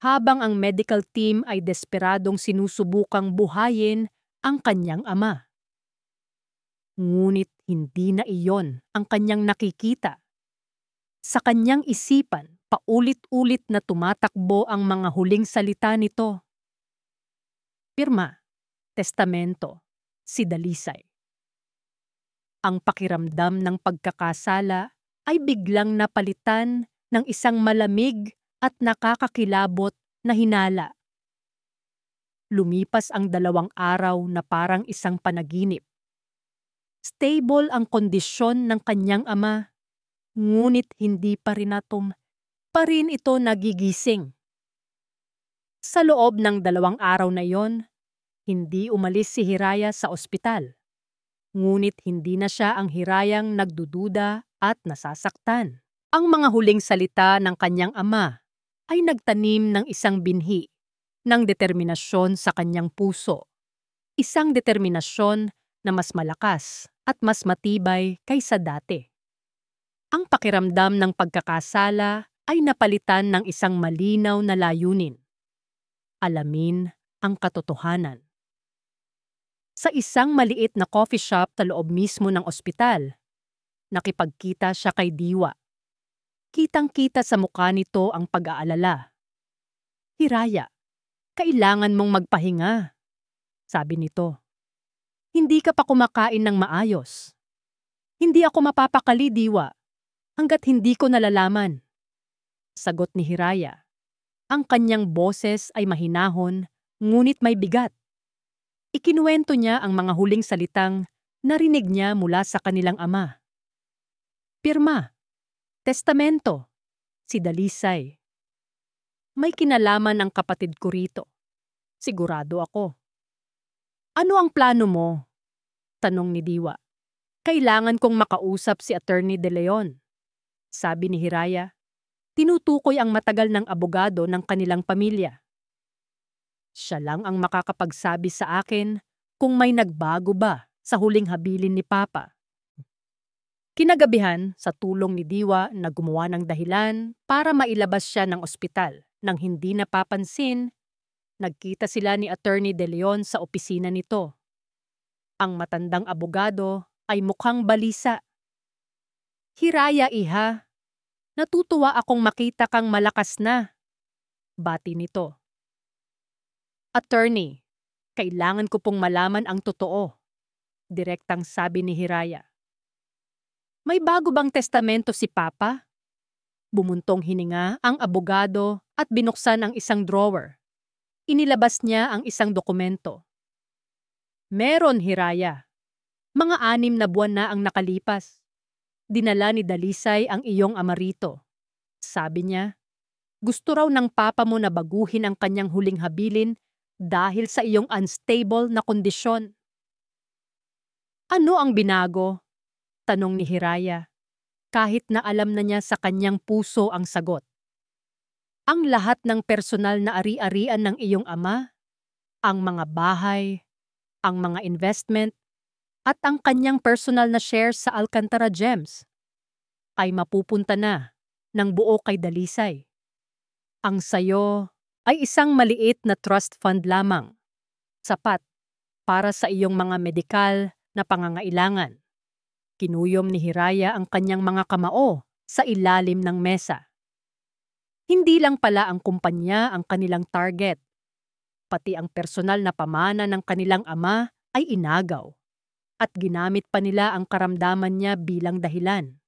Habang ang medical team ay desperadong sinusubukang buhayin ang kanyang ama. Ngunit hindi na iyon ang kanyang nakikita. Sa kanyang isipan, paulit-ulit na tumatakbo ang mga huling salita nito. Pirma, testamento, si Dalisay. Ang pakiramdam ng pagkakasala ay biglang napalitan ng isang malamig at nakakakilabot na hinala. Lumipas ang 2 araw na parang isang panaginip. Stable ang kondisyon ng kanyang ama, ngunit hindi pa rin ito nagigising. Sa loob ng 2 araw na iyon, hindi umalis si Hiraya sa ospital. Ngunit hindi na siya ang Hirayang nagdududa at nasasaktan. Ang mga huling salita ng kanyang ama ay nagtanim ng isang binhi ng determinasyon sa kanyang puso. Isang determinasyon na mas malakas at mas matibay kaysa dati. Ang pakiramdam ng pagkakasala ay napalitan ng isang malinaw na layunin. Alamin ang katotohanan. Sa isang maliit na coffee shop sa loob mismo ng ospital, nakipagkita siya kay Diwa. Kitang-kita sa mukha nito ang pag-aalala. Hiraya, kailangan mong magpahinga, sabi nito. Hindi ka pa kumakain ng maayos. Hindi ako mapapakali, Diwa, hanggat hindi ko nalalaman. Sagot ni Hiraya. Ang kanyang boses ay mahinahon, ngunit may bigat. Ikinuwento niya ang mga huling salitang narinig niya mula sa kanilang ama. Pirma, testamento, si Dalisay. May kinalaman ang kapatid ko rito. Sigurado ako. Ano ang plano mo? Tanong ni Diwa. Kailangan kong makausap si Attorney De Leon. Sabi ni Hiraya. Tinutukoy ang matagal ng abogado ng kanilang pamilya. Siya lang ang makakapagsabi sa akin kung may nagbago ba sa huling habilin ni Papa. Kinagabihan, sa tulong ni Diwa na gumawa ng dahilan para mailabas siya ng ospital nang hindi napapansin, nagkita sila ni Attorney De Leon sa opisina nito. Ang matandang abogado ay mukhang balisa. Hiraya, iha. Natutuwa akong makita kang malakas na. Bati nito. Attorney, kailangan ko pong malaman ang totoo. Direktang sabi ni Hiraya. May bago bang testamento si Papa? Bumuntong hininga ang abogado at binuksan ang isang drawer. Inilabas niya ang isang dokumento. Meron, Hiraya. Mga 6 na buwan na ang nakalipas. Dinala ni Dalisay ang iyong ama rito. Sabi niya, gusto raw ng papa mo na baguhin ang kanyang huling habilin dahil sa iyong unstable na kondisyon. Ano ang binago? Tanong ni Hiraya, kahit na alam na niya sa kanyang puso ang sagot. Ang lahat ng personal na ari-arian ng iyong ama, ang mga bahay, ang mga investment, at ang kanyang personal na shares sa Alcantara Gems ay mapupunta na ng buo kay Dalisay. Ang sayo ay isang maliit na trust fund lamang, sapat para sa iyong mga medikal na pangangailangan. Kinuyom ni Hiraya ang kanyang mga kamao sa ilalim ng mesa. Hindi lang pala ang kumpanya ang kanilang target, pati ang personal na pamana ng kanilang ama ay inagaw at ginamit pa nila ang karamdaman niya bilang dahilan.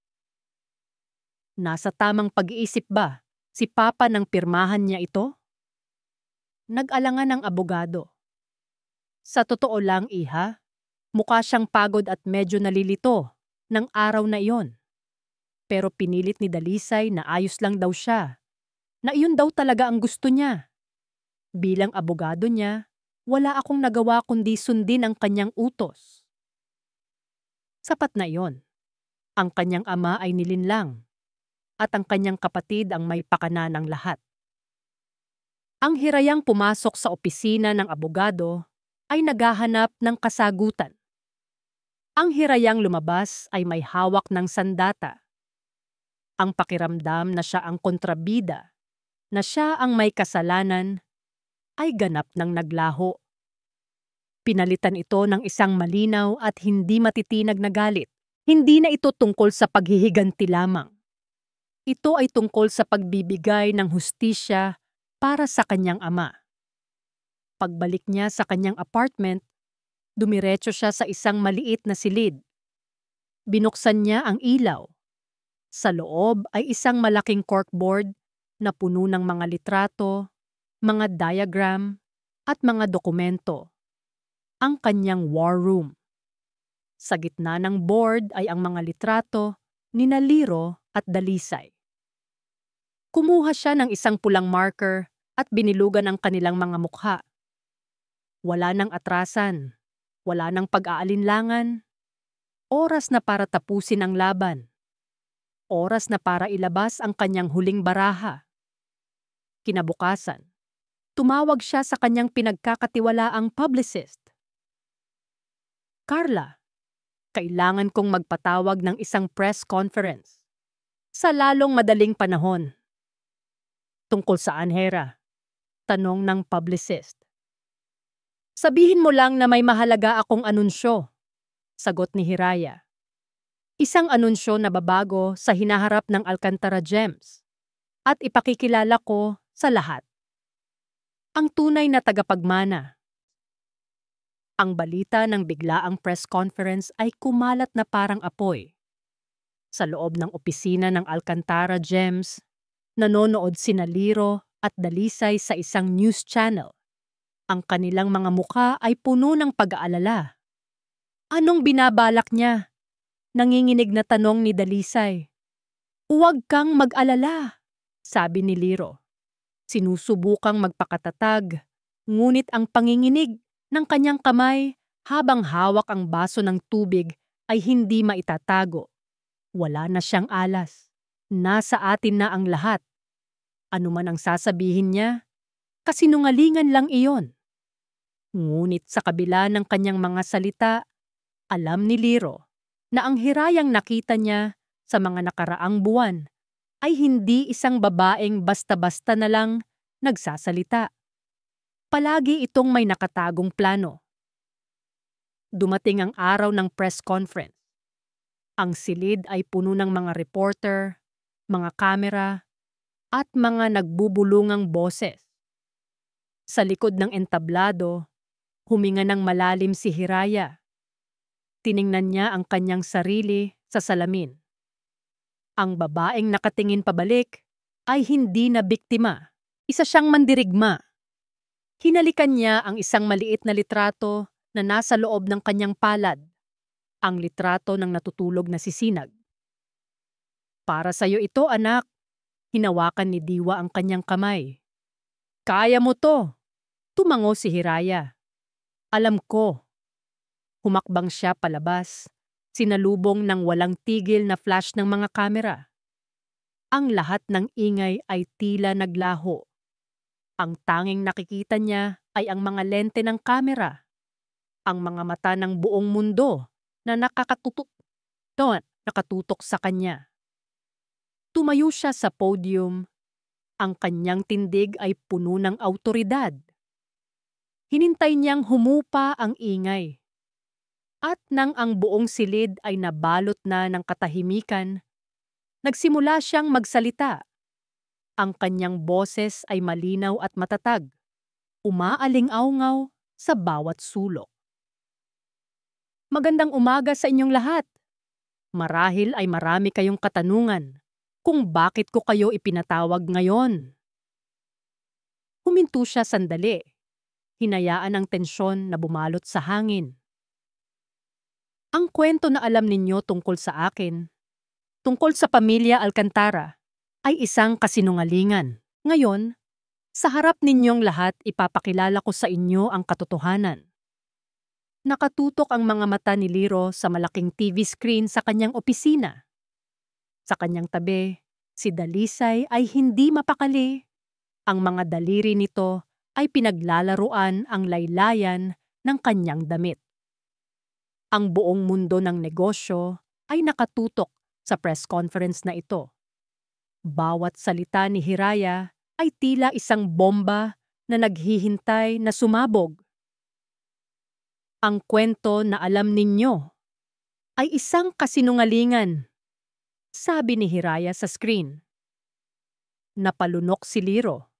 Nasa tamang pag-iisip ba si Papa nang pirmahan niya ito? Nag-alangan ang abogado. Sa totoo lang, iha, mukha siyang pagod at medyo nalilito ng araw na iyon. Pero pinilit ni Dalisay na ayos lang daw siya, na iyon daw talaga ang gusto niya. Bilang abogado niya, wala akong nagawa kundi sundin ang kanyang utos. Sapat na iyon. Ang kanyang ama ay nilinlang, at ang kanyang kapatid ang may pakana ng lahat. Ang Hirayang pumasok sa opisina ng abogado ay naghahanap ng kasagutan. Ang Hirayang lumabas ay may hawak ng sandata. Ang pakiramdam na siya ang kontrabida, na siya ang may kasalanan, ay ganap ng naglaho. Pinalitan ito ng isang malinaw at hindi matitinag na galit. Hindi na ito tungkol sa paghihiganti lamang. Ito ay tungkol sa pagbibigay ng hustisya para sa kanyang ama. Pagbalik niya sa kanyang apartment, dumiretso siya sa isang maliit na silid. Binuksan niya ang ilaw. Sa loob ay isang malaking corkboard na puno ng mga litrato, mga diagram, at mga dokumento. Ang kanyang war room. Sa gitna ng board ay ang mga litrato ni Liro at Dalisay. Kumuha siya ng isang pulang marker at binilugan ang kanilang mga mukha. Wala nang atrasan, wala nang pag-aalinlangan. Oras na para tapusin ang laban. Oras na para ilabas ang kanyang huling baraha. Kinabukasan, tumawag siya sa kanyang pinagkakatiwalaang publicist. Carla, kailangan kong magpatawag ng isang press conference. Sa lalong madaling panahon. Tungkol saan, Hera? Tanong ng publicist. Sabihin mo lang na may mahalaga akong anunsyo. Sagot ni Hiraya. Isang anunsyo na babago sa hinaharap ng Alcantara Gems. At ipakikilala ko sa lahat. Ang tunay na tagapagmana. Ang balita ng biglaang press conference ay kumalat na parang apoy. Sa loob ng opisina ng Alcantara Gems, nanonood sina Liro at Dalisay sa isang news channel. Ang kanilang mga mukha ay puno ng pag-aalala. Anong binabalak niya? Nanginginig na tanong ni Dalisay. Huwag kang mag-alala, sabi ni Liro. Sinusubukang magpakatatag, ngunit ang panginginig ng kanyang kamay habang hawak ang baso ng tubig ay hindi maitatago. Wala na siyang alas. Nasa atin na ang lahat. Ano man ang sasabihin niya, kasinungalingan lang iyon. Ngunit sa kabila ng kanyang mga salita, alam ni Liro na ang Hirayang nakita niya sa mga nakaraang buwan ay hindi isang babaeng basta-basta na lang nagsasalita. Palagi itong may nakatagong plano. Dumating ang araw ng press conference. Ang silid ay puno ng mga reporter, mga kamera, at mga nagbubulungang boses. Sa likod ng entablado, huminga ng malalim si Hiraya. Tiningnan niya ang kanyang sarili sa salamin. Ang babaeng nakatingin pabalik ay hindi na biktima. Isa siyang mandirigma. Hinalikan niya ang isang maliit na litrato na nasa loob ng kanyang palad. Ang litrato ng natutulog na sisinag. Para sa'yo ito, anak. Hinawakan ni Diwa ang kanyang kamay. Kaya mo to. Tumango si Hiraya. Alam ko. Humakbang siya palabas. Sinalubong ng walang tigil na flash ng mga kamera. Ang lahat ng ingay ay tila naglaho. Ang tanging nakikita niya ay ang mga lente ng kamera. Ang mga mata ng buong mundo na nakatutok sa kanya. Tumayo siya sa podium. Ang kanyang tindig ay puno ng awtoridad. Hinintay niyang humupa ang ingay. At nang ang buong silid ay nabalot na ng katahimikan, nagsimula siyang magsalita. Ang kanyang boses ay malinaw at matatag, umaaling-awngaw sa bawat sulok. Magandang umaga sa inyong lahat. Marahil ay marami kayong katanungan kung bakit ko kayo ipinatawag ngayon. Huminto siya sandali. Hinayaan ang tensyon na bumalot sa hangin. Ang kwento na alam ninyo tungkol sa akin, tungkol sa pamilya Alcantara, ay isang kasinungalingan. Ngayon, sa harap ninyong lahat ipapakilala ko sa inyo ang katotohanan. Nakatutok ang mga mata ni Liro sa malaking TV screen sa kanyang opisina. Sa kanyang tabi, si Dalisay ay hindi mapakali. Ang mga daliri nito ay pinaglalaruan ang laylayan ng kanyang damit. Ang buong mundo ng negosyo ay nakatutok sa press conference na ito. Bawat salita ni Hiraya ay tila isang bomba na naghihintay na sumabog. Ang kwento na alam ninyo ay isang kasinungalingan, sabi ni Hiraya sa screen. Napalunok si Liro.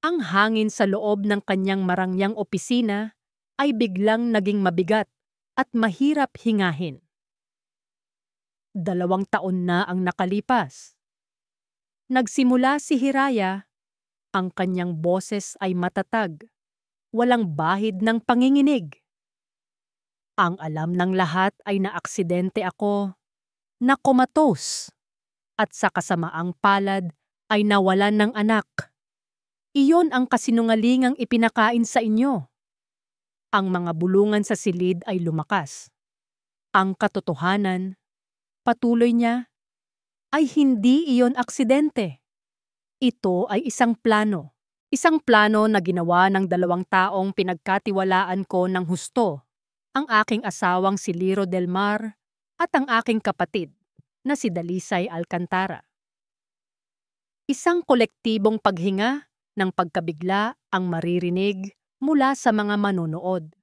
Ang hangin sa loob ng kanyang marangyang opisina ay biglang naging mabigat at mahirap hingahin. 2 taon na ang nakalipas. Nagsimula si Hiraya, ang kanyang boses ay matatag, walang bahid ng panginginig. Ang alam ng lahat ay naaksidente ako, na komatos, at sa kasamaang palad ay nawalan ng anak. Iyon ang kasinungalingang ipinakain sa inyo. Ang mga bulungan sa silid ay lumakas. Ang katotohanan, patuloy niya, ay hindi iyon aksidente. Ito ay isang plano. Isang plano na ginawa ng 2 taong pinagkatiwalaan ko ng husto. Ang aking asawang si Liro Del Mar at ang aking kapatid na si Dalisay Alcantara. Isang kolektibong paghinga ng pagkabigla ang maririnig mula sa mga manonood.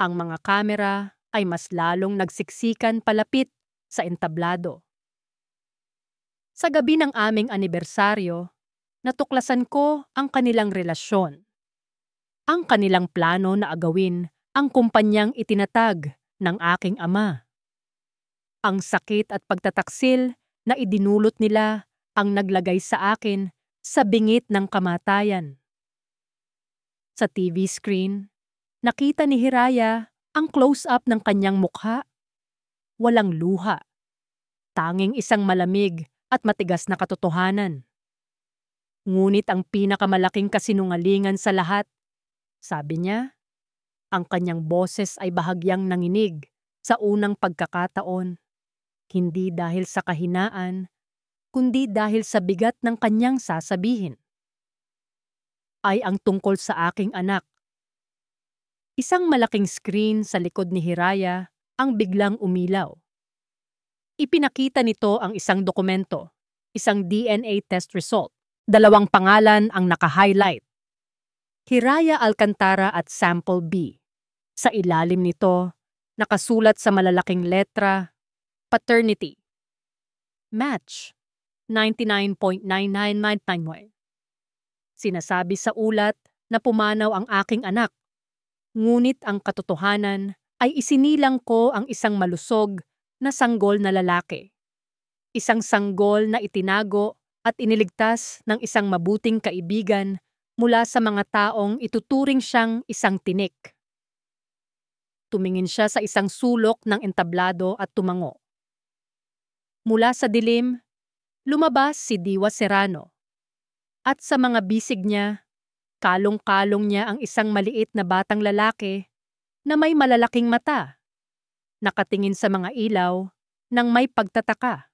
Ang mga kamera ay mas lalong nagsiksikan palapit sa entablado. Sa gabi ng aming anibersaryo, natuklasan ko ang kanilang relasyon. Ang kanilang plano na agawin ang kumpanyang itinatag ng aking ama. Ang sakit at pagtataksil na idinulot nila ang naglagay sa akin sa bingit ng kamatayan. Sa TV screen, nakita ni Hiraya ang close-up ng kanyang mukha. Walang luha. Tanging isang malamig at matigas na katotohanan. Ngunit ang pinakamalaking kasinungalingan sa lahat, sabi niya, ang kanyang boses ay bahagyang nanginig sa unang pagkakataon, hindi dahil sa kahinaan, kundi dahil sa bigat ng kanyang sasabihin. Ay ang tungkol sa aking anak. Isang malaking screen sa likod ni Hiraya ang biglang umilaw. Ipinakita nito ang isang dokumento, isang DNA test result. 2 pangalan ang naka-highlight. Hiraya Alcantara at Sample B. Sa ilalim nito, nakasulat sa malalaking letra, paternity. Match, 99.99991. Sinasabi sa ulat na pumanaw ang aking anak, ngunit ang katotohanan ay isinilang ko ang isang malusog na sanggol na lalaki. Isang sanggol na itinago at iniligtas ng isang mabuting kaibigan mula sa mga taong ituturing siyang isang tinik. Tumingin siya sa isang sulok ng entablado at tumango. Mula sa dilim, lumabas si Diwa Serrano. At sa mga bisig niya, kalong-kalong niya ang isang maliit na batang lalaki na may malalaking mata, nakatingin sa mga ilaw ng may pagtataka.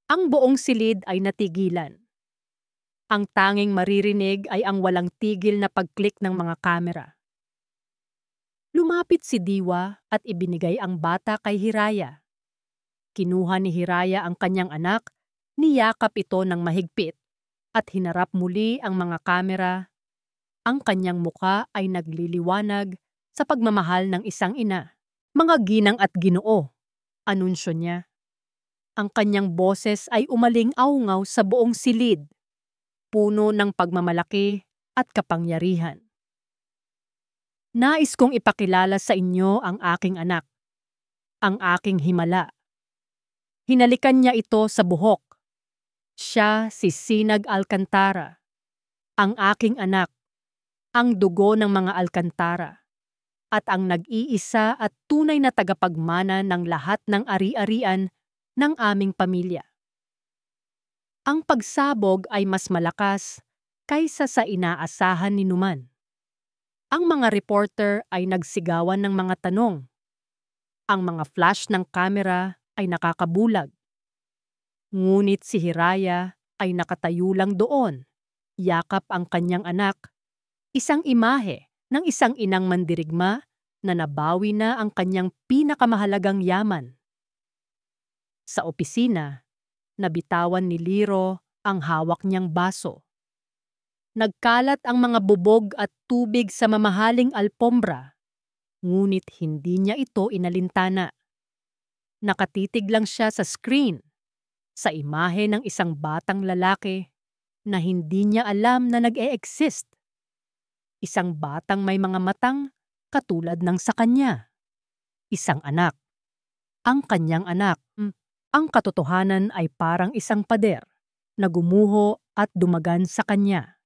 Ang buong silid ay natigilan. Ang tanging maririnig ay ang walang tigil na pag-click ng mga kamera. Lumapit si Diwa at ibinigay ang bata kay Hiraya. Kinuha ni Hiraya ang kanyang anak, niyakap ito ng mahigpit at hinarap muli ang mga kamera. Ang kanyang muka ay nagliliwanag sa pagmamahal ng isang ina. Mga ginang at Ginoo, anunsyo niya. Ang kanyang boses ay umaling-aungaw sa buong silid, puno ng pagmamalaki at kapangyarihan. Nais kong ipakilala sa inyo ang aking anak, ang aking himala. Hinalikan niya ito sa buhok. Siya si Sinag Alcantara, ang aking anak, ang dugo ng mga Alcantara, at ang nag-iisa at tunay na tagapagmana ng lahat ng ari-arian ng aming pamilya. Ang pagsabog ay mas malakas kaysa sa inaasahan ni Numan. Ang mga reporter ay nagsigawan ng mga tanong. Ang mga flash ng kamera ay nakakabulag. Ngunit si Hiraya ay nakatayo lang doon, yakap ang kanyang anak, isang imahe ng isang inang mandirigma na nabawi na ang kanyang pinakamahalagang yaman. Sa opisina, nabitawan ni Liro ang hawak niyang baso. Nagkalat ang mga bubog at tubig sa mamahaling alpombra, ngunit hindi niya ito inalintana. Nakatitig lang siya sa screen, sa imahe ng isang batang lalaki na hindi niya alam na nag-e-exist. Isang batang may mga matang katulad ng sa kanya. Isang anak. Ang kanyang anak. Ang katotohanan ay parang isang pader na gumuho at dumagan sa kanya.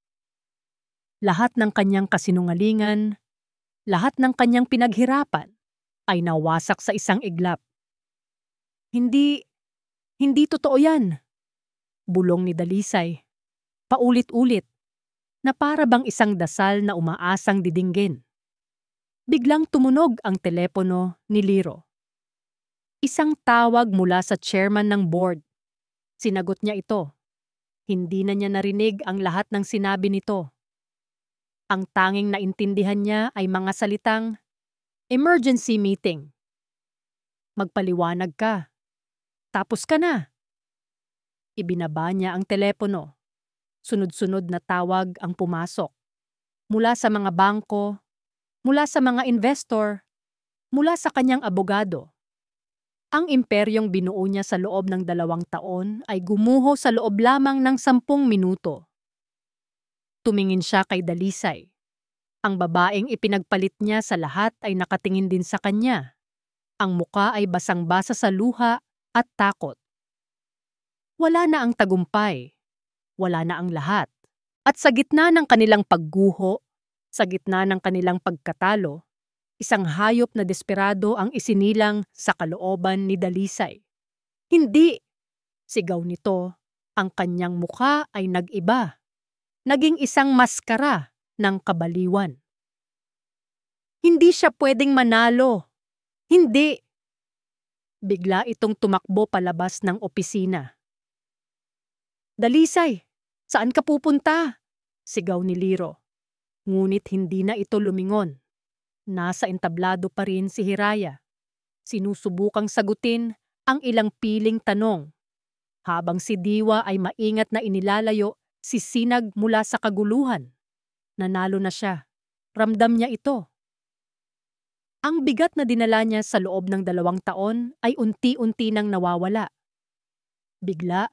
Lahat ng kanyang kasinungalingan, lahat ng kanyang pinaghirapan ay nawasak sa isang iglap. Hindi totoo yan, bulong ni Dalisay. Paulit-ulit, na para bang isang dasal na umaasang didinggin. Biglang tumunog ang telepono ni Liro. Isang tawag mula sa chairman ng board. Sinagot niya ito. Hindi na niya narinig ang lahat ng sinabi nito. Ang tanging naintindihan niya ay mga salitang, "Emergency meeting. Magpaliwanag ka. Tapos ka na." Ibinaba niya ang telepono. Sunod-sunod na tawag ang pumasok. Mula sa mga bangko, mula sa mga investor, mula sa kanyang abogado. Ang imperyong binuo niya sa loob ng 2 taon ay gumuho sa loob lamang ng 10 minuto. Tumingin siya kay Dalisay. Ang babaeng ipinagpalit niya sa lahat ay nakatingin din sa kanya. Ang muka ay basang-basa sa luha at takot. Wala na ang tagumpay. Wala na ang lahat. At sa gitna ng kanilang pagguho, sa gitna ng kanilang pagkatalo, isang hayop na desperado ang isinilang sa kalooban ni Dalisay. "Hindi!" sigaw nito. Ang kanyang mukha ay nag-iba. Naging isang maskara ng kabaliwan. Hindi siya pwedeng manalo. Hindi! Bigla itong tumakbo palabas ng opisina. "Dalisay, saan ka pupunta?" sigaw ni Liro. Ngunit hindi na ito lumingon. Nasa entablado pa rin si Hiraya. Sinusubukang sagutin ang ilang piling tanong. Habang si Diwa ay maingat na inilalayo si Sinag mula sa kaguluhan. Nanalo na siya. Ramdam niya ito. Ang bigat na dinala niya sa loob ng 2 taon ay unti-unti nang nawawala. Bigla,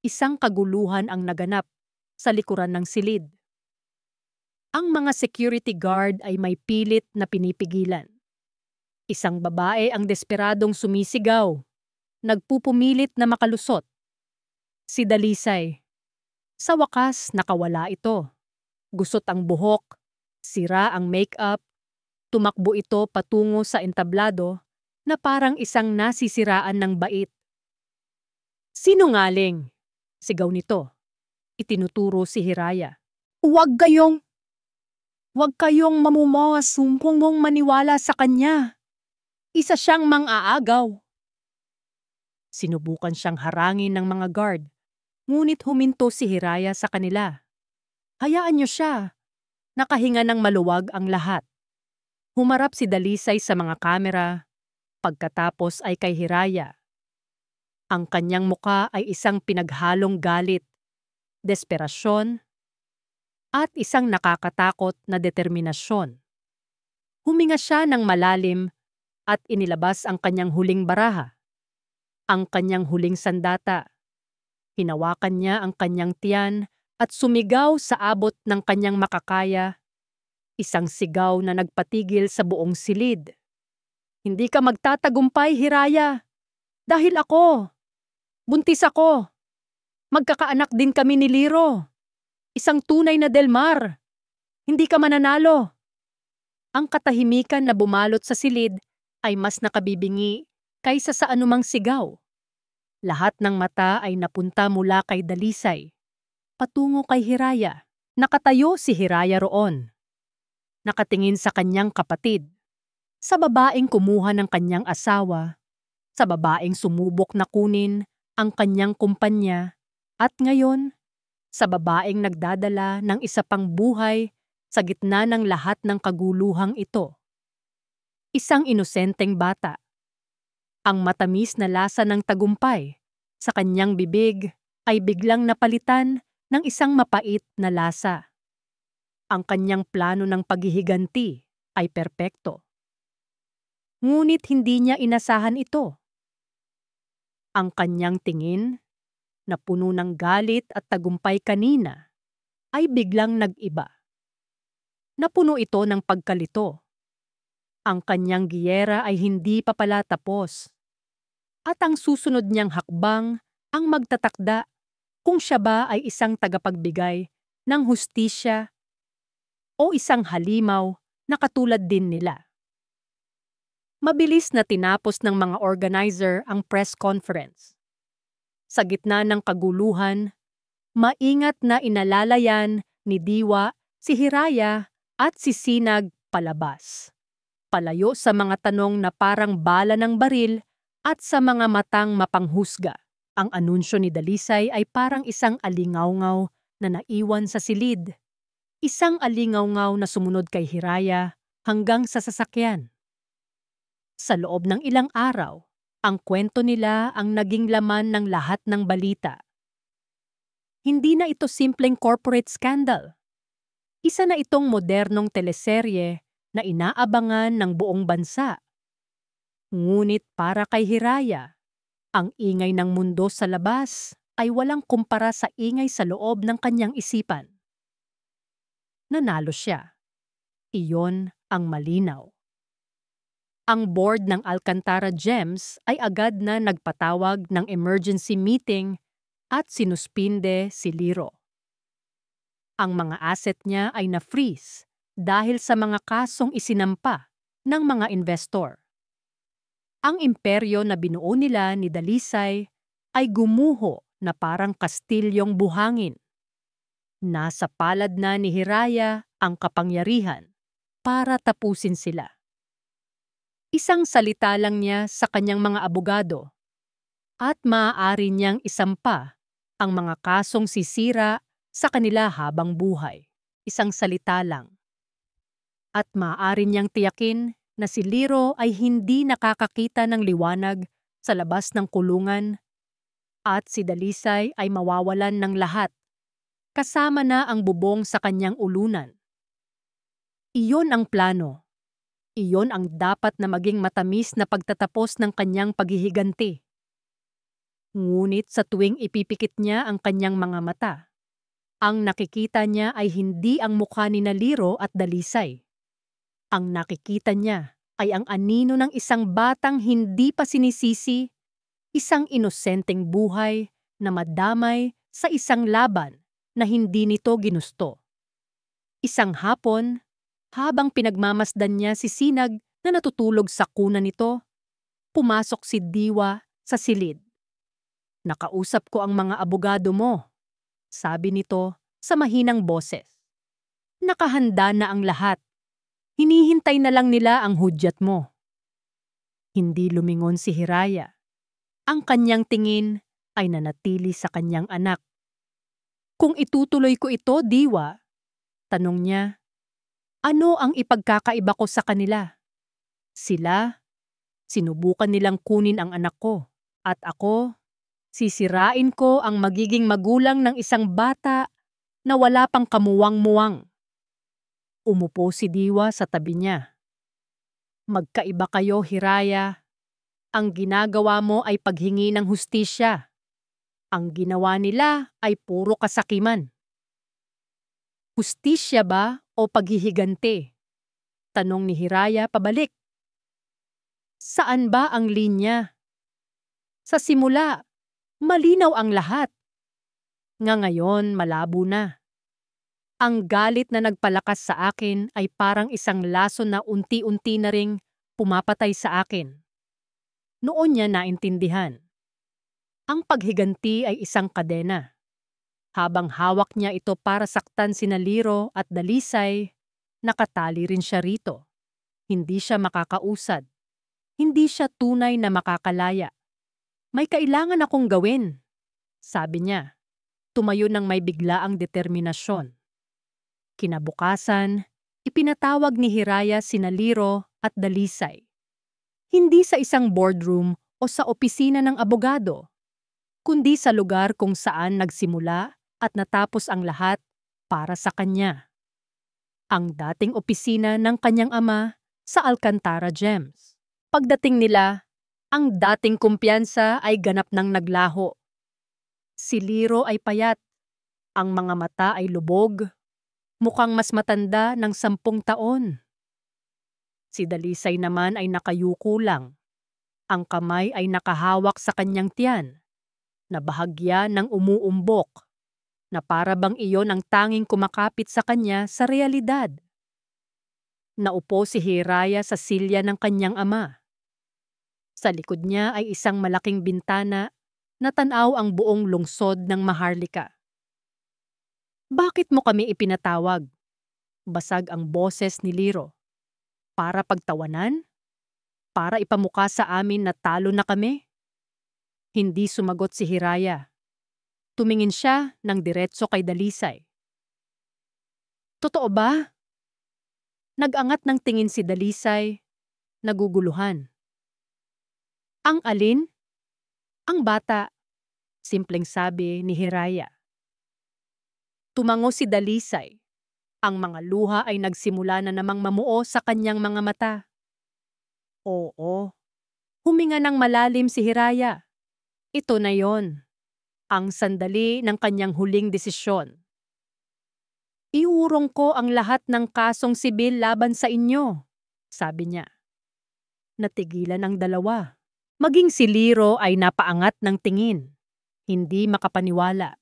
isang kaguluhan ang naganap sa likuran ng silid. Ang mga security guard ay may pilit na pinipigilan. Isang babae ang desperadong sumisigaw, nagpupumilit na makalusot. Si Dalisay. Sa wakas, nakawala ito. Gusot ang buhok, sira ang make-up, tumakbo ito patungo sa entablado na parang isang nasisiraan ng bait. Sinungaling! Sigaw nito. Itinuturo si Hiraya. Huwag kayong mamumasumpong mong maniwala sa kanya. Isa siyang mang-aagaw. Sinubukan siyang harangin ng mga guard, ngunit huminto si Hiraya sa kanila. Hayaan niyo siya. Nakahinga ng maluwag ang lahat. Humarap si Dalisay sa mga kamera, pagkatapos ay kay Hiraya. Ang kanyang muka ay isang pinaghalong galit, desperasyon, at isang nakakatakot na determinasyon. Huminga siya ng malalim at inilabas ang kanyang huling baraha, ang kanyang huling sandata. Hinawakan niya ang kanyang tiyan at sumigaw sa abot ng kanyang makakaya, isang sigaw na nagpatigil sa buong silid. Hindi ka magtatagumpay, Hiraya, dahil ako. Buntis ako. Magkakaanak din kami ni Liro. Isang tunay na Delmar. Hindi ka mananalo. Ang katahimikan na bumalot sa silid ay mas nakabibingi kaysa sa anumang sigaw. Lahat ng mata ay napunta mula kay Dalisay, patungo kay Hiraya. Nakatayo si Hiraya roon. Nakatingin sa kanyang kapatid, sa babaeng kumuha ng kanyang asawa, sa babaeng sumubok na kunin ang kanyang kumpanya, at ngayon, sa babaeng nagdadala ng isa pang buhay sa gitna ng lahat ng kaguluhang ito. Isang inosenteng bata. Ang matamis na lasa ng tagumpay sa kanyang bibig ay biglang napalitan ng isang mapait na lasa. Ang kanyang plano ng paghihiganti ay perpekto. Ngunit hindi niya inasahan ito. Ang kanyang tingin, na puno ng galit at tagumpay kanina, ay biglang nag-iba. Napuno ito ng pagkalito. Ang kanyang giyera ay hindi pa pala tapos. At ang susunod niyang hakbang ang magtatakda kung siya ba ay isang tagapagbigay ng hustisya o isang halimaw na katulad din nila. Mabilis na tinapos ng mga organizer ang press conference. Sa gitna ng kaguluhan, maingat na inalalayan ni Diwa si Hiraya at si Sinag palabas. Palayo sa mga tanong na parang bala ng baril at sa mga matang mapanghusga. Ang anunsyo ni Dalisay ay parang isang alingawngaw na naiwan sa silid. Isang alingawngaw na sumunod kay Hiraya hanggang sa sasakyan. Sa loob ng ilang araw, ang kwento nila ang naging laman ng lahat ng balita. Hindi na ito simpleng corporate scandal. Isa na itong modernong teleserye na inaabangan ng buong bansa. Ngunit para kay Hiraya, ang ingay ng mundo sa labas ay walang kumpara sa ingay sa loob ng kanyang isipan. Nanalo siya. Iyon ang malinaw. Ang board ng Alcantara Gems ay agad na nagpatawag ng emergency meeting at sinuspinde si Liro. Ang mga asset niya ay na-freeze dahil sa mga kasong isinampa ng mga investor. Ang imperyo na binuo nila ni Dalisay ay gumuho na parang kastilyong buhangin. Nasa palad na ni Hiraya ang kapangyarihan para tapusin sila. Isang salita lang niya sa kanyang mga abogado at maaari niyang isampa ang mga kasong sisira sa kanila habang buhay. Isang salita lang. At maaari niyang tiyakin na si Liro ay hindi nakakakita ng liwanag sa labas ng kulungan at si Dalisay ay mawawalan ng lahat, kasama na ang bubong sa kanyang ulunan. Iyon ang plano. Iyon ang dapat na maging matamis na pagtatapos ng kanyang paghihiganti. Ngunit sa tuwing ipipikit niya ang kanyang mga mata, ang nakikita niya ay hindi ang mukha ni Liro at Dalisay. Ang nakikita niya ay ang anino ng isang batang hindi pa sinisisi, isang inosenteng buhay na madamay sa isang laban na hindi nito ginusto. Isang hapon, habang pinagmamasdan niya si Sinag na natutulog sa kuna nito, pumasok si Diwa sa silid. "Nakausap ko ang mga abogado mo," sabi nito sa mahinang boses. "Nakahanda na ang lahat. Hinihintay na lang nila ang hudyat mo." Hindi lumingon si Hiraya. Ang kanyang tingin ay nanatili sa kanyang anak. "Kung itutuloy ko ito, Diwa," tanong niya, "ano ang ipagkakaiba ko sa kanila? Sila, sinubukan nilang kunin ang anak ko, at ako, sisirain ko ang magiging magulang ng isang bata na wala pang kamuwang-muwang." Umupo si Diwa sa tabi niya. "Magkaiba kayo, Hiraya. Ang ginagawa mo ay paghingi ng hustisya. Ang ginawa nila ay puro kasakiman." "Hustisya ba o paghihiganti?" tanong ni Hiraya pabalik. "Saan ba ang linya? Sa simula, malinaw ang lahat. Ngayon, malabo na. Ang galit na nagpalakas sa akin ay parang isang laso na unti-unti na ring pumapatay sa akin." Noon niya naintindihan. Ang paghiganti ay isang kadena. Habang hawak niya ito para saktan sina Liro at Dalisay, nakatali rin siya rito. Hindi siya makakausad. Hindi siya tunay na makakalaya. "May kailangan akong gawin," sabi niya. Tumayo ng may biglaang determinasyon. Kinabukasan, ipinatawag ni Hiraya sina Liro at Dalisay. Hindi sa isang boardroom o sa opisina ng abogado, kundi sa lugar kung saan nagsimula at natapos ang lahat para sa kanya. Ang dating opisina ng kanyang ama sa Alcantara Gems. Pagdating nila, ang dating kumpiyansa ay ganap ng naglaho. Si Liro ay payat, ang mga mata ay lubog, mukhang mas matanda ng 10 taon. Si Dalisay naman ay nakayuko lang. Ang kamay ay nakahawak sa kanyang tiyan, na bahagya ng umuumbok, na para bang iyon ang tanging kumakapit sa kanya sa realidad. Naupo si Hiraya sa silya ng kanyang ama. Sa likod niya ay isang malaking bintana na tanaw ang buong lungsod ng Maharlika. "Bakit mo kami ipinatawag?" Basag ang boses ni Liro. "Para pagtawanan? Para ipamukha sa amin na talo na kami?" Hindi sumagot si Hiraya. Tumingin siya ng diretso kay Dalisay. "Totoo ba?" Nag-angat ng tingin si Dalisay, naguguluhan. "Ang alin?" "Ang bata," simpleng sabi ni Hiraya. Tumango si Dalisay. Ang mga luha ay nagsimula na namang mamuo sa kanyang mga mata. Oo. Huminga ng malalim si Hiraya. Ito na yon. Ang sandali ng kanyang huling desisyon. "Iurong ko ang lahat ng kasong sibil laban sa inyo," sabi niya. Natigilan ang dalawa. Maging si Liro ay napaangat ng tingin. Hindi makapaniwala.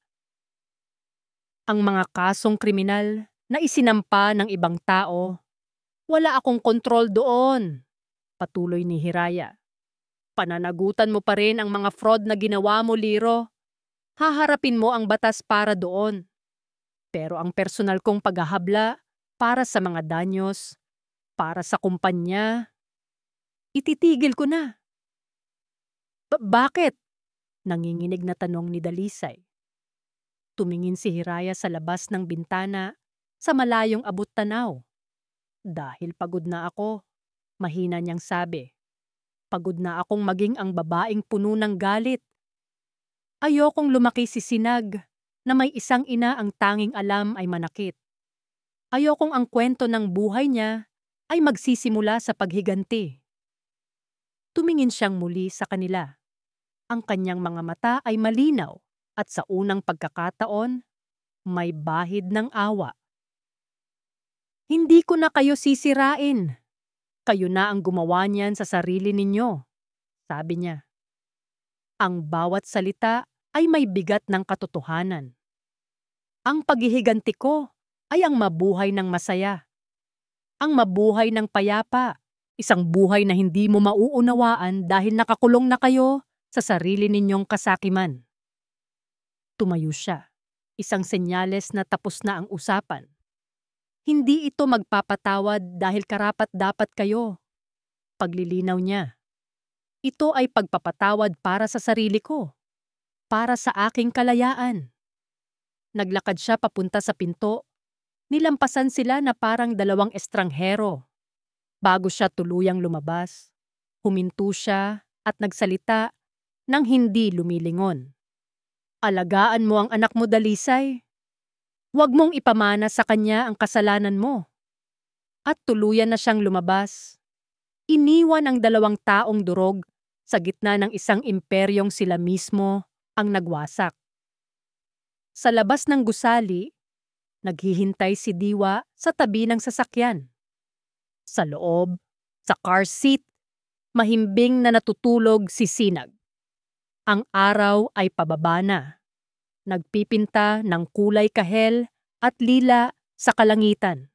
"Ang mga kasong kriminal na isinampa ng ibang tao, wala akong kontrol doon," patuloy ni Hiraya. "Pananagutan mo pa rin ang mga fraud na ginawa mo, Liro. Haharapin mo ang batas para doon. Pero ang personal kong paghahabla para sa mga danyos, para sa kumpanya, ititigil ko na." Bakit?" nanginginig na tanong ni Dalisay. Tumingin si Hiraya sa labas ng bintana sa malayong abot tanaw. "Dahil pagod na ako," mahina niyang sabi. "Pagod na akong maging ang babaeng puno ng galit. Ayokong lumaki si Sinag na may isang ina ang tanging alam ay manakit. Ayokong ang kwento ng buhay niya ay magsisimula sa paghiganti. Tumingin siyang muli sa kanila. Ang kanyang mga mata ay malinaw at sa unang pagkakataon, may bahid ng awa. Hindi ko na kayo sisirain. Kayo na ang gumawa niyan sa sarili ninyo, sabi niya. Ang bawat salita ay may bigat ng katotohanan. Ang paghihiganti ko ay ang mabuhay ng masaya. Ang mabuhay ng payapa. Isang buhay na hindi mo mauunawaan dahil nakakulong na kayo sa sarili ninyong kasakiman. Tumayo siya. Isang senyales na tapos na ang usapan. Hindi ito magpapatawad dahil karapat-dapat kayo. Paglilinaw niya. Ito ay pagpapatawad para sa sarili ko. Para sa aking kalayaan. Naglakad siya papunta sa pinto. Nilampasan sila na parang dalawang estranghero. Bago siya tuluyang lumabas, huminto siya at nagsalita nang hindi lumilingon. Alagaan mo ang anak mo, Dalisay. Huwag mong ipamana sa kanya ang kasalanan mo. At tuluyan na siyang lumabas. Iniwan ang dalawang taong durog sa gitna ng isang imperyong sila mismo ang nagwasak. Sa labas ng gusali, naghihintay si Diwa sa tabi ng sasakyan. Sa loob, sa car seat, mahimbing na natutulog si Sinag. Ang araw ay pababa na. Nagpipinta ng kulay kahel at lila sa kalangitan.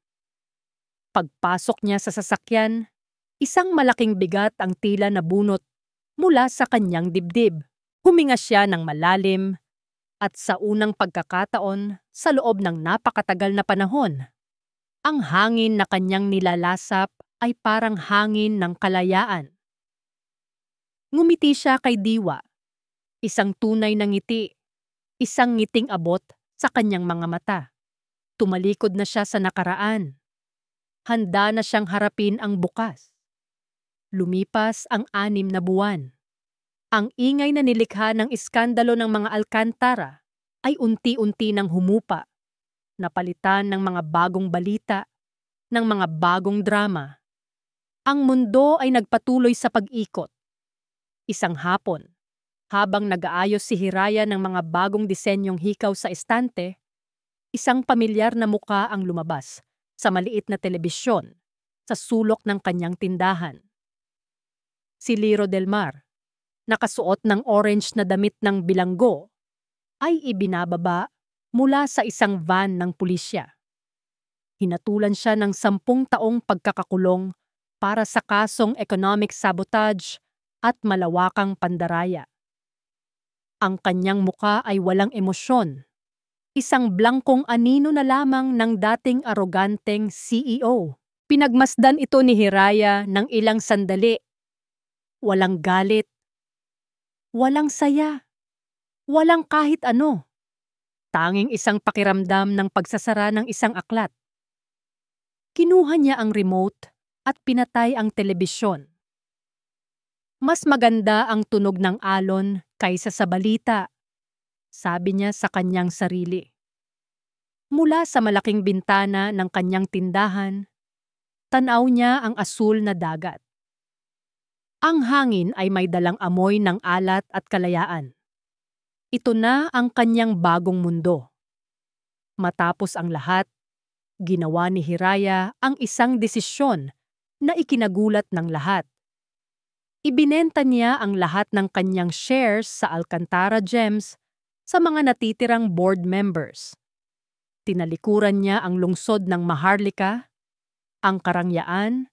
Pagpasok niya sa sasakyan, isang malaking bigat ang tila nabunot mula sa kanyang dibdib. Huminga siya ng malalim at sa unang pagkakataon sa loob ng napakatagal na panahon, ang hangin na kanyang nilalasap ay parang hangin ng kalayaan. Ngumiti siya kay Diwa. Isang tunay na ngiti, isang ngiting abot sa kanyang mga mata. Tumalikod na siya sa nakaraan. Handa na siyang harapin ang bukas. Lumipas ang 6 na buwan. Ang ingay na nilikha ng iskandalo ng mga Alcantara ay unti-unti nang humupa, napalitan ng mga bagong balita, ng mga bagong drama. Ang mundo ay nagpatuloy sa pag-ikot. Isang hapon, habang nag-aayos si Hiraya ng mga bagong disenyong hikaw sa estante, isang pamilyar na muka ang lumabas sa maliit na telebisyon sa sulok ng kanyang tindahan. Si Liro Del Mar, nakasuot ng orange na damit ng bilanggo, ay ibinababa mula sa isang van ng pulisya. Hinatulan siya ng 10 taong pagkakakulong para sa kasong economic sabotage at malawakang pandaraya. Ang kanyang muka ay walang emosyon. Isang blankong anino na lamang ng dating aroganteng CEO. Pinagmasdan ito ni Hiraya ng ilang sandali. Walang galit. Walang saya. Walang kahit ano. Tanging isang pakiramdam ng pagsasara ng isang aklat. Kinuha niya ang remote at pinatay ang telebisyon. Mas maganda ang tunog ng alon kaysa sa balita, sabi niya sa kanyang sarili. Mula sa malaking bintana ng kanyang tindahan, tanaw niya ang asul na dagat. Ang hangin ay may dalang amoy ng alat at kalayaan. Ito na ang kanyang bagong mundo. Matapos ang lahat, ginawa ni Hiraya ang isang desisyon na ikinagulat ng lahat. Ibinenta niya ang lahat ng kanyang shares sa Alcantara Gems sa mga natitirang board members. Tinalikuran niya ang lungsod ng Maharlika, ang karangyaan,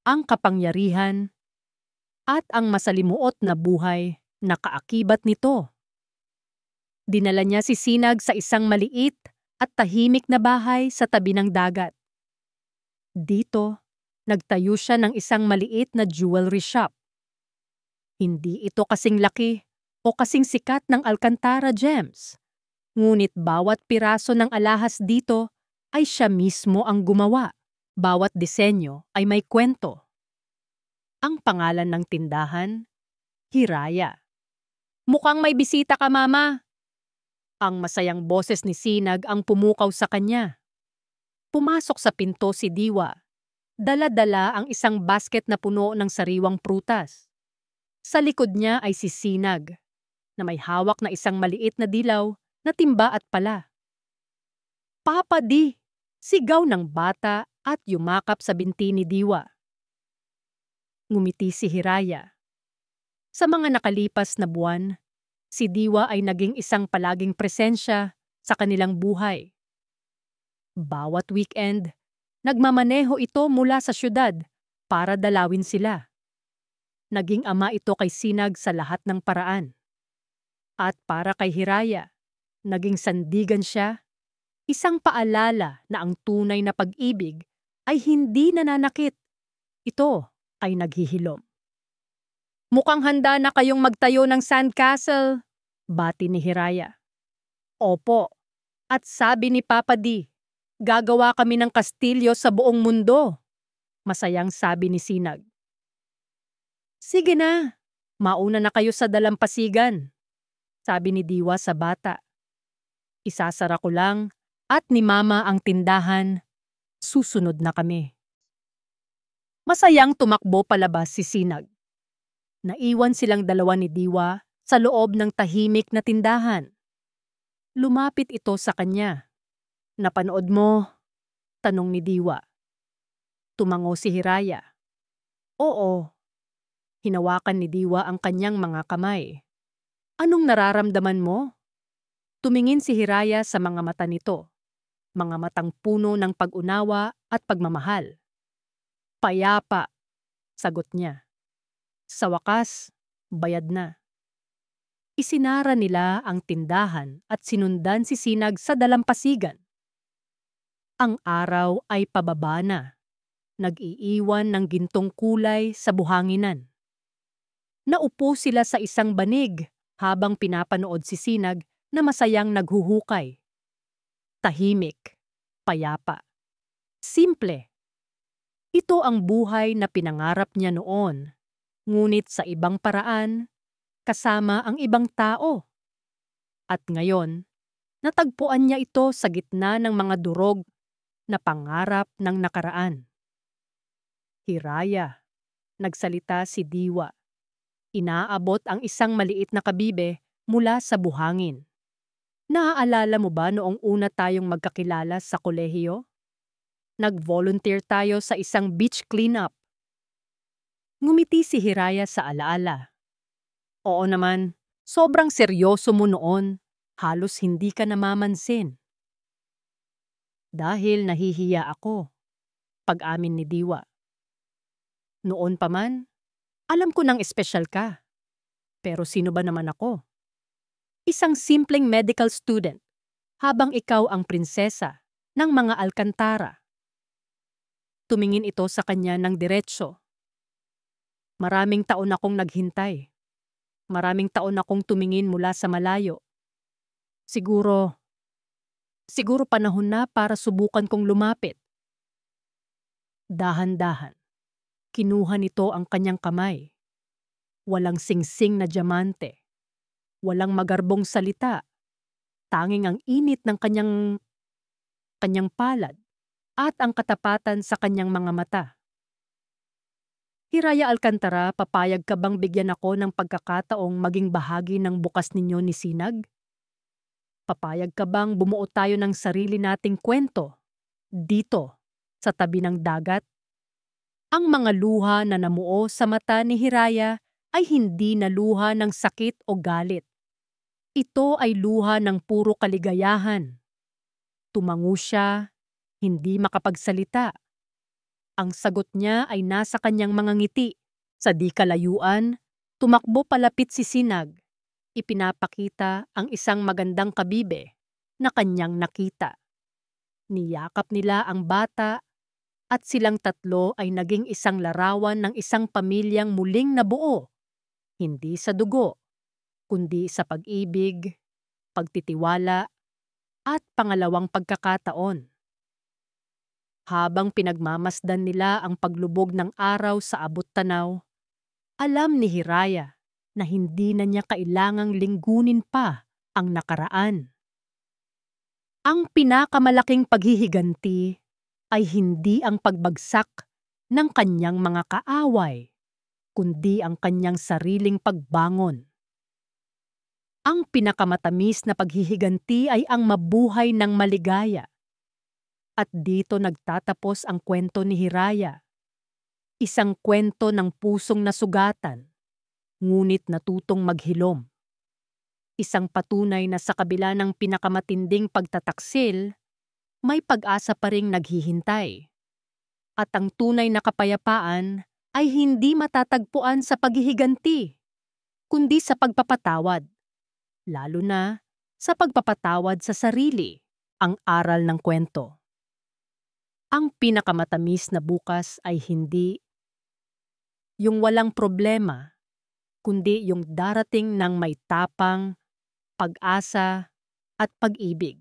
ang kapangyarihan, at ang masalimuot na buhay na kaakibat nito. Dinala niya si Sinag sa isang maliit at tahimik na bahay sa tabi ng dagat. Dito, nagtayo siya ng isang maliit na jewelry shop. Hindi ito kasing laki o kasing sikat ng Alcantara Gems, ngunit bawat piraso ng alahas dito ay siya mismo ang gumawa. Bawat disenyo ay may kwento. Ang pangalan ng tindahan, Hiraya. Mukhang may bisita ka, Mama. Ang masayang boses ni Sinag ang pumukaw sa kanya. Pumasok sa pinto si Diwa. Dala-dala ang isang basket na puno ng sariwang prutas. Sa likod niya ay si Sinag, na may hawak na isang maliit na dilaw na timba at pala. "Papa Di!" Sigaw ng bata at yumakap sa binti ni Diwa. Ngumiti si Hiraya. Sa mga nakalipas na buwan, si Diwa ay naging isang palaging presensya sa kanilang buhay. Bawat weekend, nagmamaneho ito mula sa syudad para dalawin sila. Naging ama ito kay Sinag sa lahat ng paraan. At para kay Hiraya, naging sandigan siya, isang paalala na ang tunay na pag-ibig ay hindi nananakit. Ito ay naghihilom. "Mukhang handa na kayong magtayo ng sandcastle," bati ni Hiraya. "Opo, at sabi ni Papa Di, gagawa kami ng kastilyo sa buong mundo," masayang sabi ni Sinag. "Sige na, mauna na kayo sa dalampasigan," sabi ni Diwa sa bata. "Isasara ko lang at ni Mama ang tindahan, susunod na kami." Masayang tumakbo palabas si Sinag. Naiwan silang dalawa ni Diwa sa loob ng tahimik na tindahan. Lumapit ito sa kanya. "Napanood mo?" tanong ni Diwa. Tumango si Hiraya. "Oo." Hinawakan ni Diwa ang kanyang mga kamay. "Anong nararamdaman mo?" Tumingin si Hiraya sa mga mata nito. Mga matang puno ng pag-unawa at pagmamahal. "Payapa," sagot niya. Sa wakas, bayad na. Isinara nila ang tindahan at sinundan si Sinag sa dalampasigan. Ang araw ay pababa na. Nag-iiwan ng gintong kulay sa buhanginan. Naupo sila sa isang banig habang pinapanood si Sinag na masayang naghuhukay. Tahimik, payapa, simple. Ito ang buhay na pinangarap niya noon, ngunit sa ibang paraan, kasama ang ibang tao. At ngayon, natagpuan niya ito sa gitna ng mga durog na pangarap ng nakaraan. "Hiraya," nagsalita si Diwa. Inaabot ang isang maliit na kabibe mula sa buhangin. "Naaalala mo ba noong una tayong magkakilala sa kolehiyo? Nag-volunteer tayo sa isang beach cleanup." Ngumiti si Hiraya sa alaala. "Oo naman, sobrang seryoso mo noon. Halos hindi ka namamansin." "Dahil nahihiya ako," pag-amin ni Diwa. "Noon pa man, alam ko nang espesyal ka. Pero sino ba naman ako? Isang simpleng medical student, habang ikaw ang prinsesa ng mga Alcantara." Tumingin ito sa kanya ng diretso. "Maraming taon akong naghintay. Maraming taon akong tumingin mula sa malayo. Siguro panahon na para subukan kong lumapit." Dahan-dahan, kinuha nito ang kanyang kamay. Walang singsing na diamante. Walang magarbong salita. Tanging ang init ng kanyang palad at ang katapatan sa kanyang mga mata. "Hiraya Alcantara, papayag ka bang bigyan ako ng pagkakataong maging bahagi ng bukas ninyo ni Sinag? Papayag ka bang bumuo tayo ng sarili nating kwento, dito, sa tabi ng dagat?" Ang mga luha na namuo sa mata ni Hiraya ay hindi na luha ng sakit o galit. Ito ay luha ng puro kaligayahan. Tumango siya, hindi makapagsalita. Ang sagot niya ay nasa kanyang mga ngiti. Sa di kalayuan, tumakbo palapit si Sinag. Ipinapakita ang isang magandang kabibe na kanyang nakita. Niyakap nila ang bata at silang tatlo ay naging isang larawan ng isang pamilyang muling nabuo. Hindi sa dugo, kundi sa pag-ibig, pagtitiwala, at pangalawang pagkakataon. Habang pinagmamasdan nila ang paglubog ng araw sa abot-tanaw, alam ni Hiraya na hindi na niya kailangang linggunin pa ang nakaraan. Ang pinakamalaking paghihiganti ay hindi ang pagbagsak ng kanyang mga kaaway, kundi ang kanyang sariling pagbangon. Ang pinakamatamis na paghihiganti ay ang mabuhay ng maligaya. At dito nagtatapos ang kwento ni Hiraya. Isang kwento ng pusong nasugatan, ngunit natutong maghilom. Isang patunay na sa kabila ng pinakamatinding pagtataksil, may pag-asa pa ring naghihintay. At ang tunay na kapayapaan ay hindi matatagpuan sa paghihiganti, kundi sa pagpapatawad. Lalo na sa pagpapatawad sa sarili, ang aral ng kwento. Ang pinakamatamis na bukas ay hindi yung walang problema, kundi yung darating ng may tapang, pag-asa, at pag-ibig.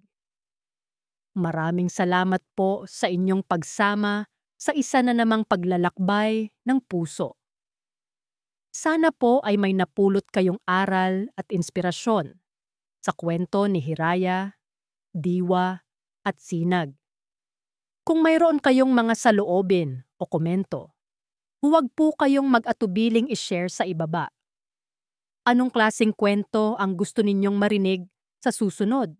Maraming salamat po sa inyong pagsama sa isa na namang paglalakbay ng puso. Sana po ay may napulot kayong aral at inspirasyon sa kwento ni Hiraya, Diwa, at Sinag. Kung mayroon kayong mga saloobin o komento, huwag po kayong mag-atubiling i-share sa ibaba. Anong klaseng kwento ang gusto ninyong marinig sa susunod?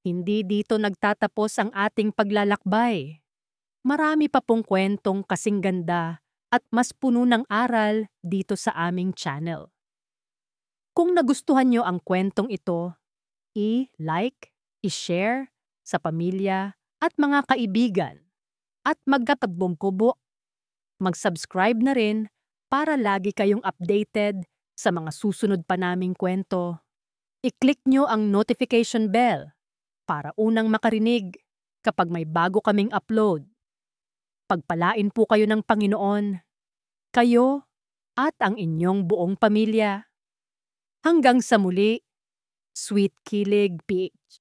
Hindi dito nagtatapos ang ating paglalakbay. Marami pa pong kwentong kasing ganda at mas puno ng aral dito sa aming channel. Kung nagustuhan nyo ang kwentong ito, i-like, i-share sa pamilya at mga kaibigan at magkatagbong-kubo. Mag-subscribe na rin para lagi kayong updated sa mga susunod pa naming kwento. I-click nyo ang notification bell para unang makarinig kapag may bago kaming upload. Pagpalain po kayo ng Panginoon, kayo at ang inyong buong pamilya. Hanggang sa muli, Sweet Kilig PH.